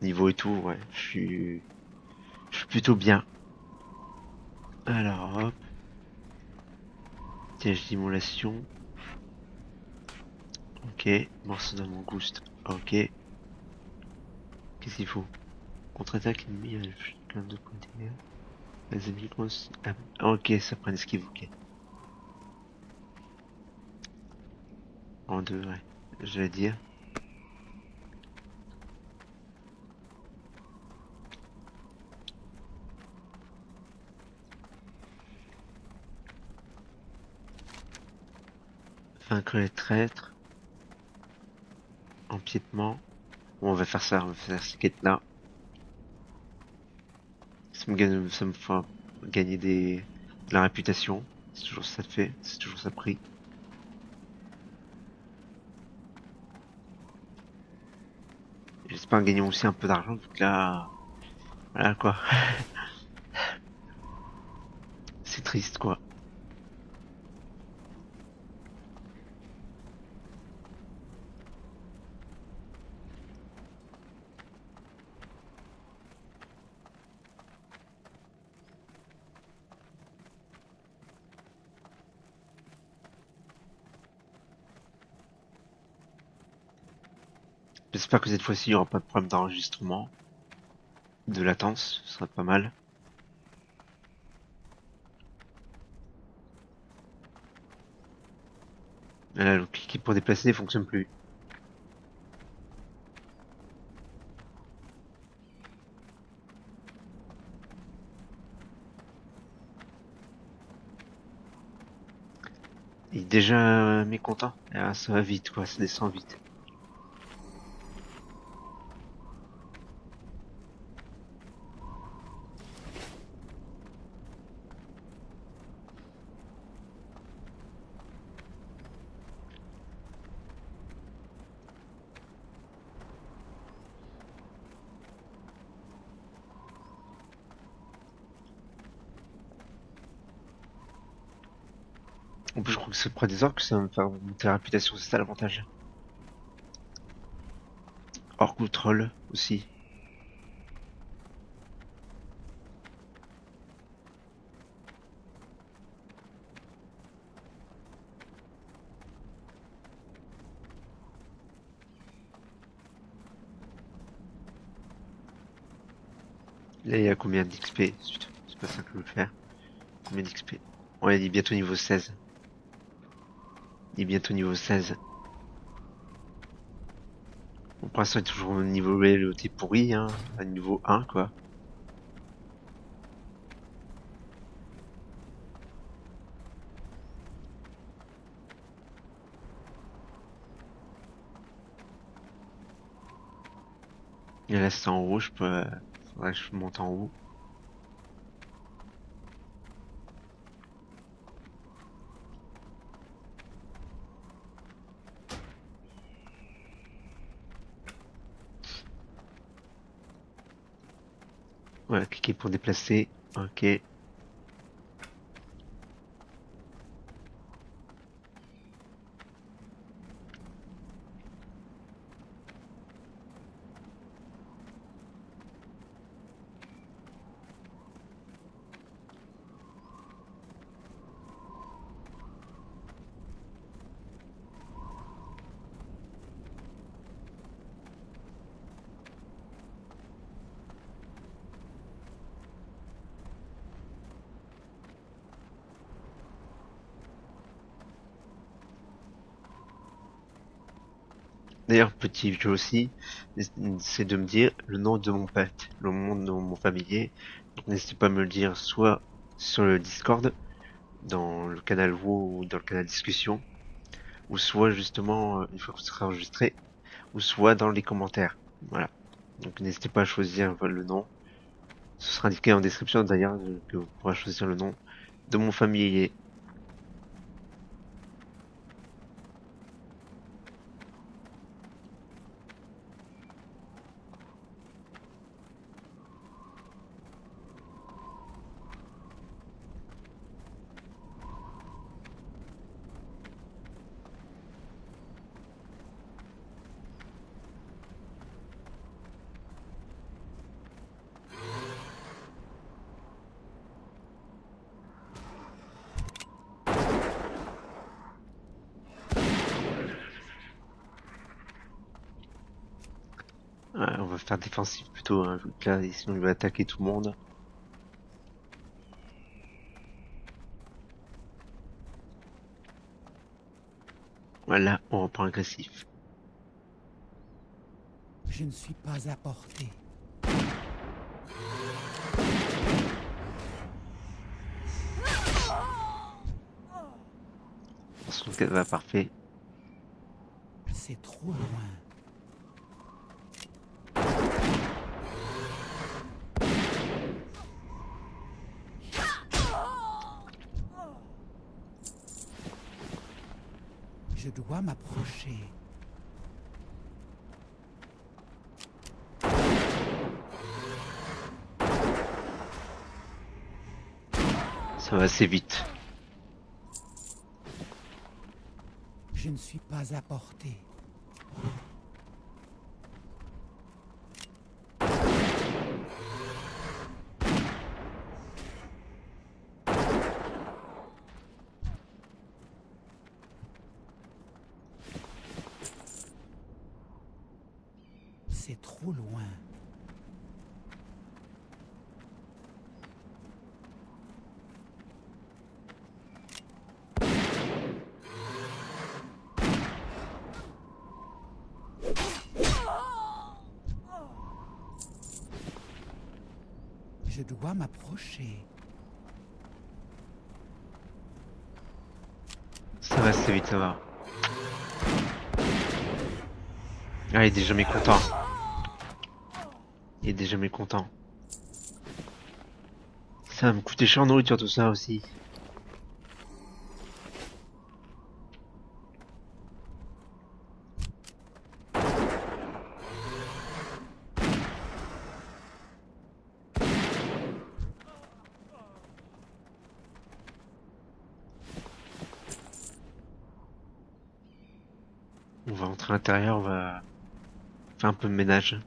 Niveau et tout, ouais, je suis plutôt bien. Alors, hop. Piège d'immolation. Ok. Morceau d'un mangouste. Ok. Qu'est-ce qu'il faut? Contre-attaque ennemi avec plein de points de dégâts. Les ennemis commencent... Ah, ok, ça prend esquive, ok. En deux, ouais. J'allais dire. Vaincre les traîtres. Empiètement. Bon, on va faire ça, on va faire cette quête-là. Ça me fera gagner de la réputation. C'est toujours ça de fait, c'est toujours ça de prix. J'espère gagner aussi un peu d'argent, donc là... Voilà, quoi. C'est triste, quoi. J'espère que cette fois-ci, il n'y aura pas de problème d'enregistrement. De latence, ce serait pas mal. Et là, le cliquer pour déplacer ne fonctionne plus. Il est déjà mécontent. Ah, ça va vite, quoi, ça descend vite. En plus, je crois que c'est près des orques, ça va me faire monter la réputation, c'est ça l'avantage. Orque ou troll aussi. Là, il y a combien d'XP? C'est pas ça que je veux faire. Combien d'XP? Ouais, il est bientôt niveau 16. Il est bientôt niveau 16. Bon, pour l'instant, il est toujours au niveau le t'es pourri, hein. À niveau 1, quoi. Et là, c'est en haut, je peux... faudrait que je monte en haut. Voilà, cliquer pour déplacer. Ok. D'ailleurs, petit jeu aussi, c'est de me dire le nom de mon pet, le nom de mon familier. Donc n'hésitez pas à me le dire soit sur le Discord, dans le canal WoW ou dans le canal discussion, ou soit justement une fois que ce sera enregistré, ou soit dans les commentaires. Voilà. Donc n'hésitez pas à choisir le nom. Ce sera indiqué en description d'ailleurs que vous pourrez choisir le nom de mon familier. Ouais, on va faire défensif plutôt, hein, vu que là, sinon il va attaquer tout le monde. Voilà, on reprend agressif. Je ne suis pas à portée. Son qu'elle va parfait. C'est trop loin. Je dois m'approcher. Ça va assez vite. Je ne suis pas à portée. C'est trop loin. Je dois m'approcher. Ça va assez vite, ça va. Ah, il est déjà mécontent. Il est déjà mécontent. Ça va me coûter cher en nourriture tout ça aussi. On va rentrer à l'intérieur, on va faire un peu de ménage.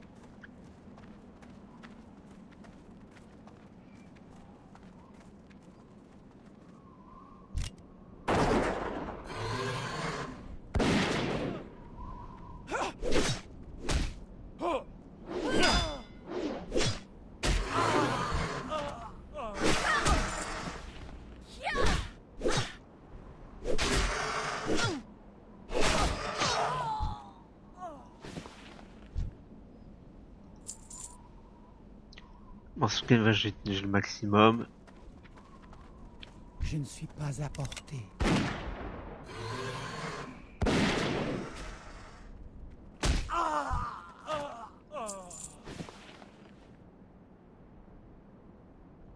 En ce cas, j'ai le maximum. Je ne suis pas à portée.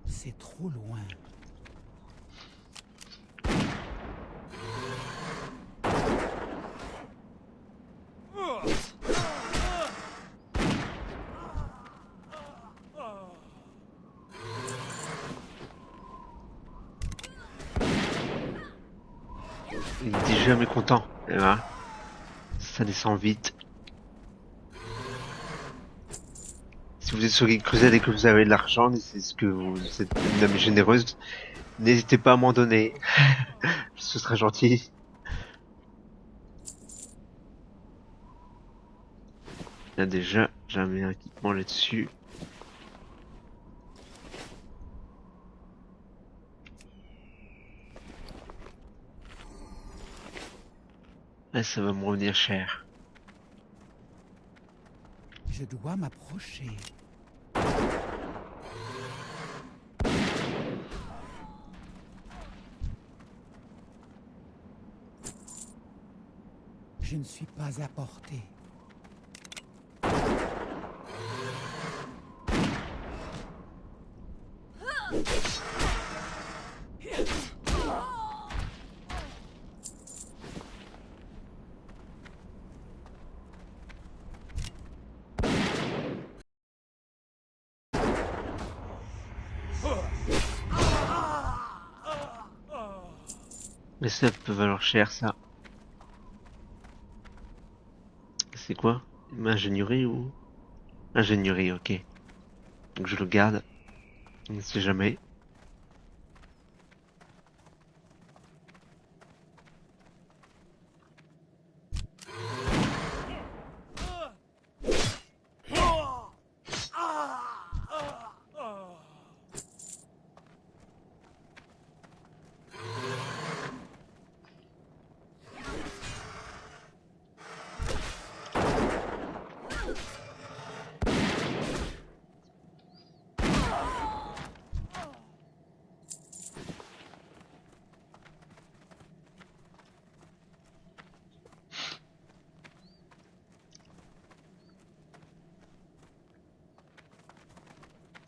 C'est trop loin. Il est déjà mécontent. Et voilà. Ça descend vite. Si vous êtes sur Game Crusade et que vous avez de l'argent, c'est ce que vous êtes une dame généreuse, n'hésitez pas à m'en donner. Ce serait gentil. Là déjà, j'ai un meilleur équipement là-dessus. Là, ça va me revenir cher. Je dois m'approcher. Je ne suis pas à portée. Mais ça peut valoir cher, ça. C'est quoi? Ingénierie ou... Ingénierie, ok. Donc je le garde. On ne sait jamais.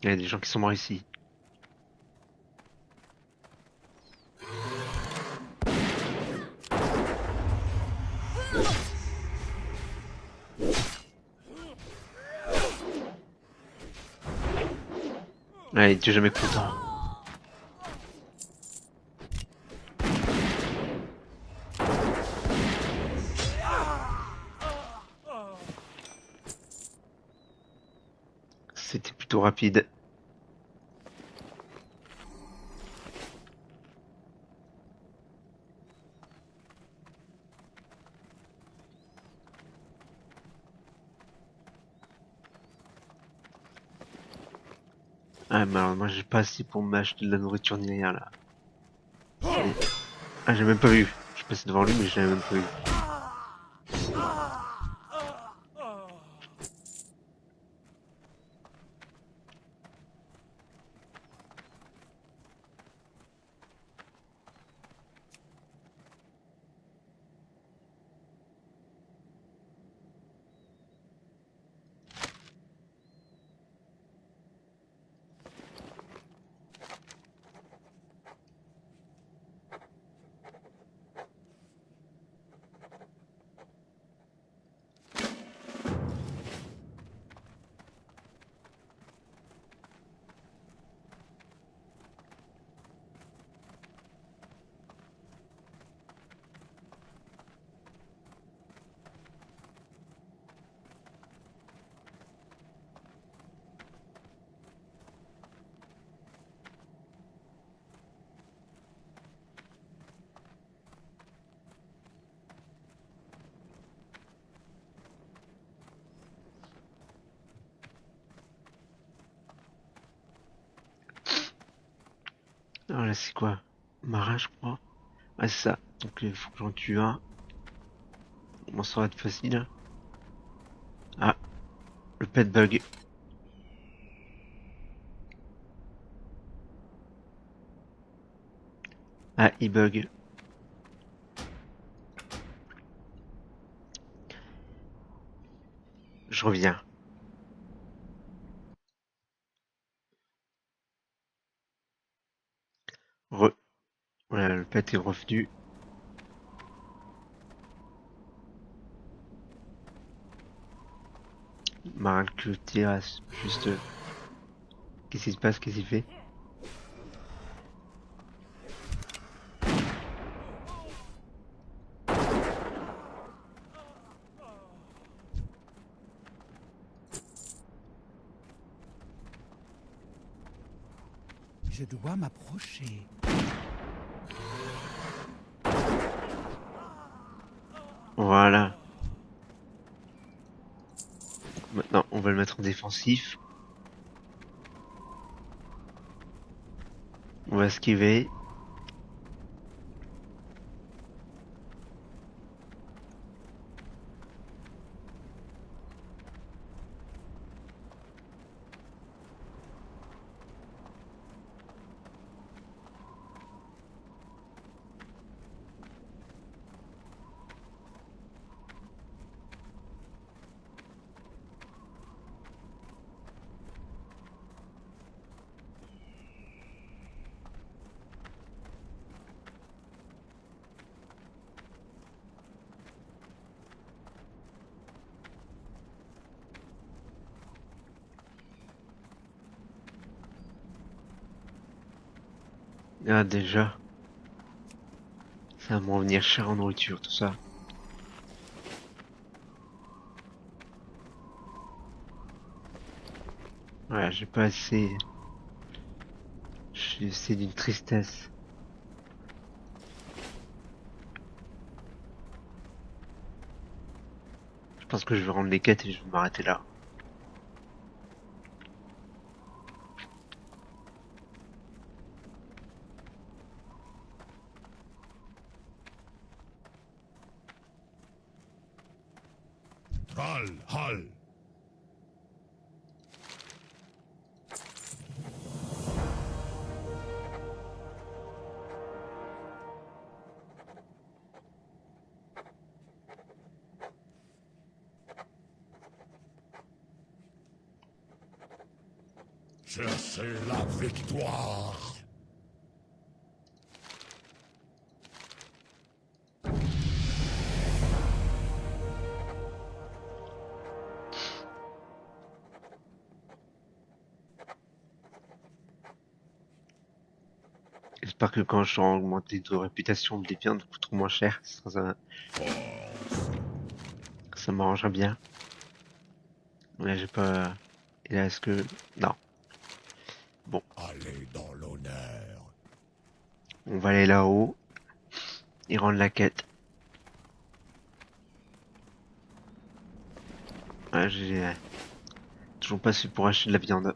Il y a des gens qui sont morts ici. Allez, tu es jamais content. C'était plutôt rapide. Ah, mais alors moi j'ai pas assez pour m'acheter de la nourriture ni rien là. Ah, j'ai même pas vu. Je suis passé devant lui, mais je l'avais même pas vu. Alors là c'est quoi? Marin je crois. Ah c'est ça. Donc il faut que j'en tue un. Bon ça va être facile. Ah, le pet bug. Ah, il bug. Je reviens. Voilà, le pet est revenu. Marin que tire juste. Qu'est-ce qui se passe? Qu'est-ce qu'il fait? Je dois m'approcher. Voilà. Maintenant, on va le mettre en défensif. On va esquiver. Ah, déjà. Ça va me revenir cher en nourriture, tout ça. Ouais, j'ai pas assez. C'est d'une tristesse. Je pense que je vais rendre les quêtes et je vais m'arrêter là. Hal, hal. Cherchez la victoire. J'espère que quand j'aurai augmenté de réputation, les biens coûteront moins cher. Ça m'arrangera bien. Là, j'ai pas... Et là, est-ce que... Non. Bon, Allez dans l'honneur. on va aller là-haut et rendre la quête. Ouais, j'ai toujours pas su pour acheter de la viande.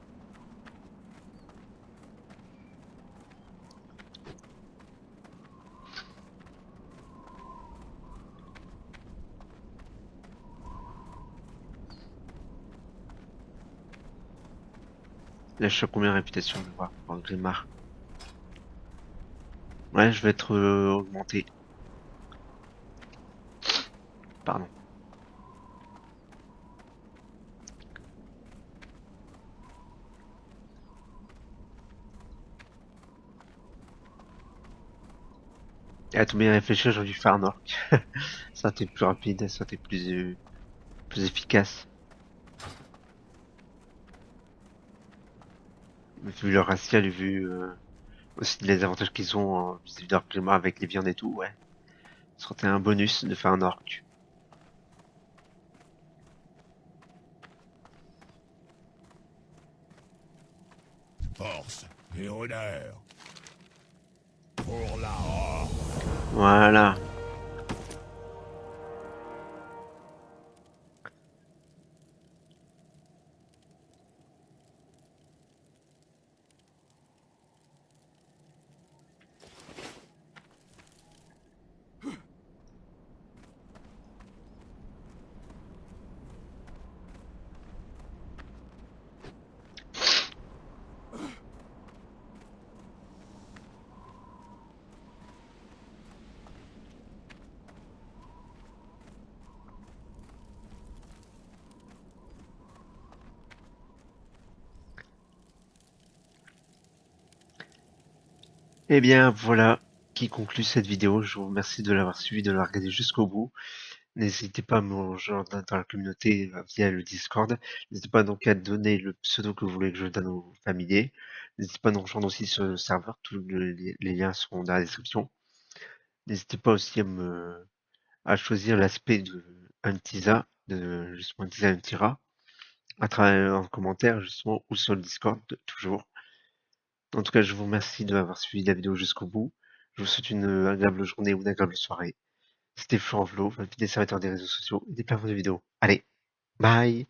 Là, je suis à combien de réputation de voir pour Grimard. Ouais, je vais être augmenté. Pardon. Et à tout bien réfléchir, j'aurais dû faire un orc. Ça a été plus rapide, ça a été plus efficace. Vu leur racial et vu aussi les avantages qu'ils ont vis-à-vis de leur climat avec les viandes et tout, ouais. Ça aurait été un bonus de faire un orc. Force et honneur. Pour la horde. Voilà. Eh bien, voilà qui conclut cette vidéo. Je vous remercie de l'avoir suivi, de la regarder jusqu'au bout. N'hésitez pas à me rejoindre dans la communauté via le Discord. N'hésitez pas donc à donner le pseudo que vous voulez que je donne aux familiers. N'hésitez pas à nous rejoindre aussi sur le serveur. Tous les liens seront dans la description. N'hésitez pas aussi à choisir l'aspect de Antisa, de justement Antisa et Antira, à travers en commentaire justement ou sur le Discord toujours. En tout cas, je vous remercie de m'avoir suivi la vidéo jusqu'au bout. Je vous souhaite une agréable journée ou une agréable soirée. C'était Florent Vlo, votre fidèle serviteur des réseaux sociaux et des plateformes de vidéos. Allez, bye!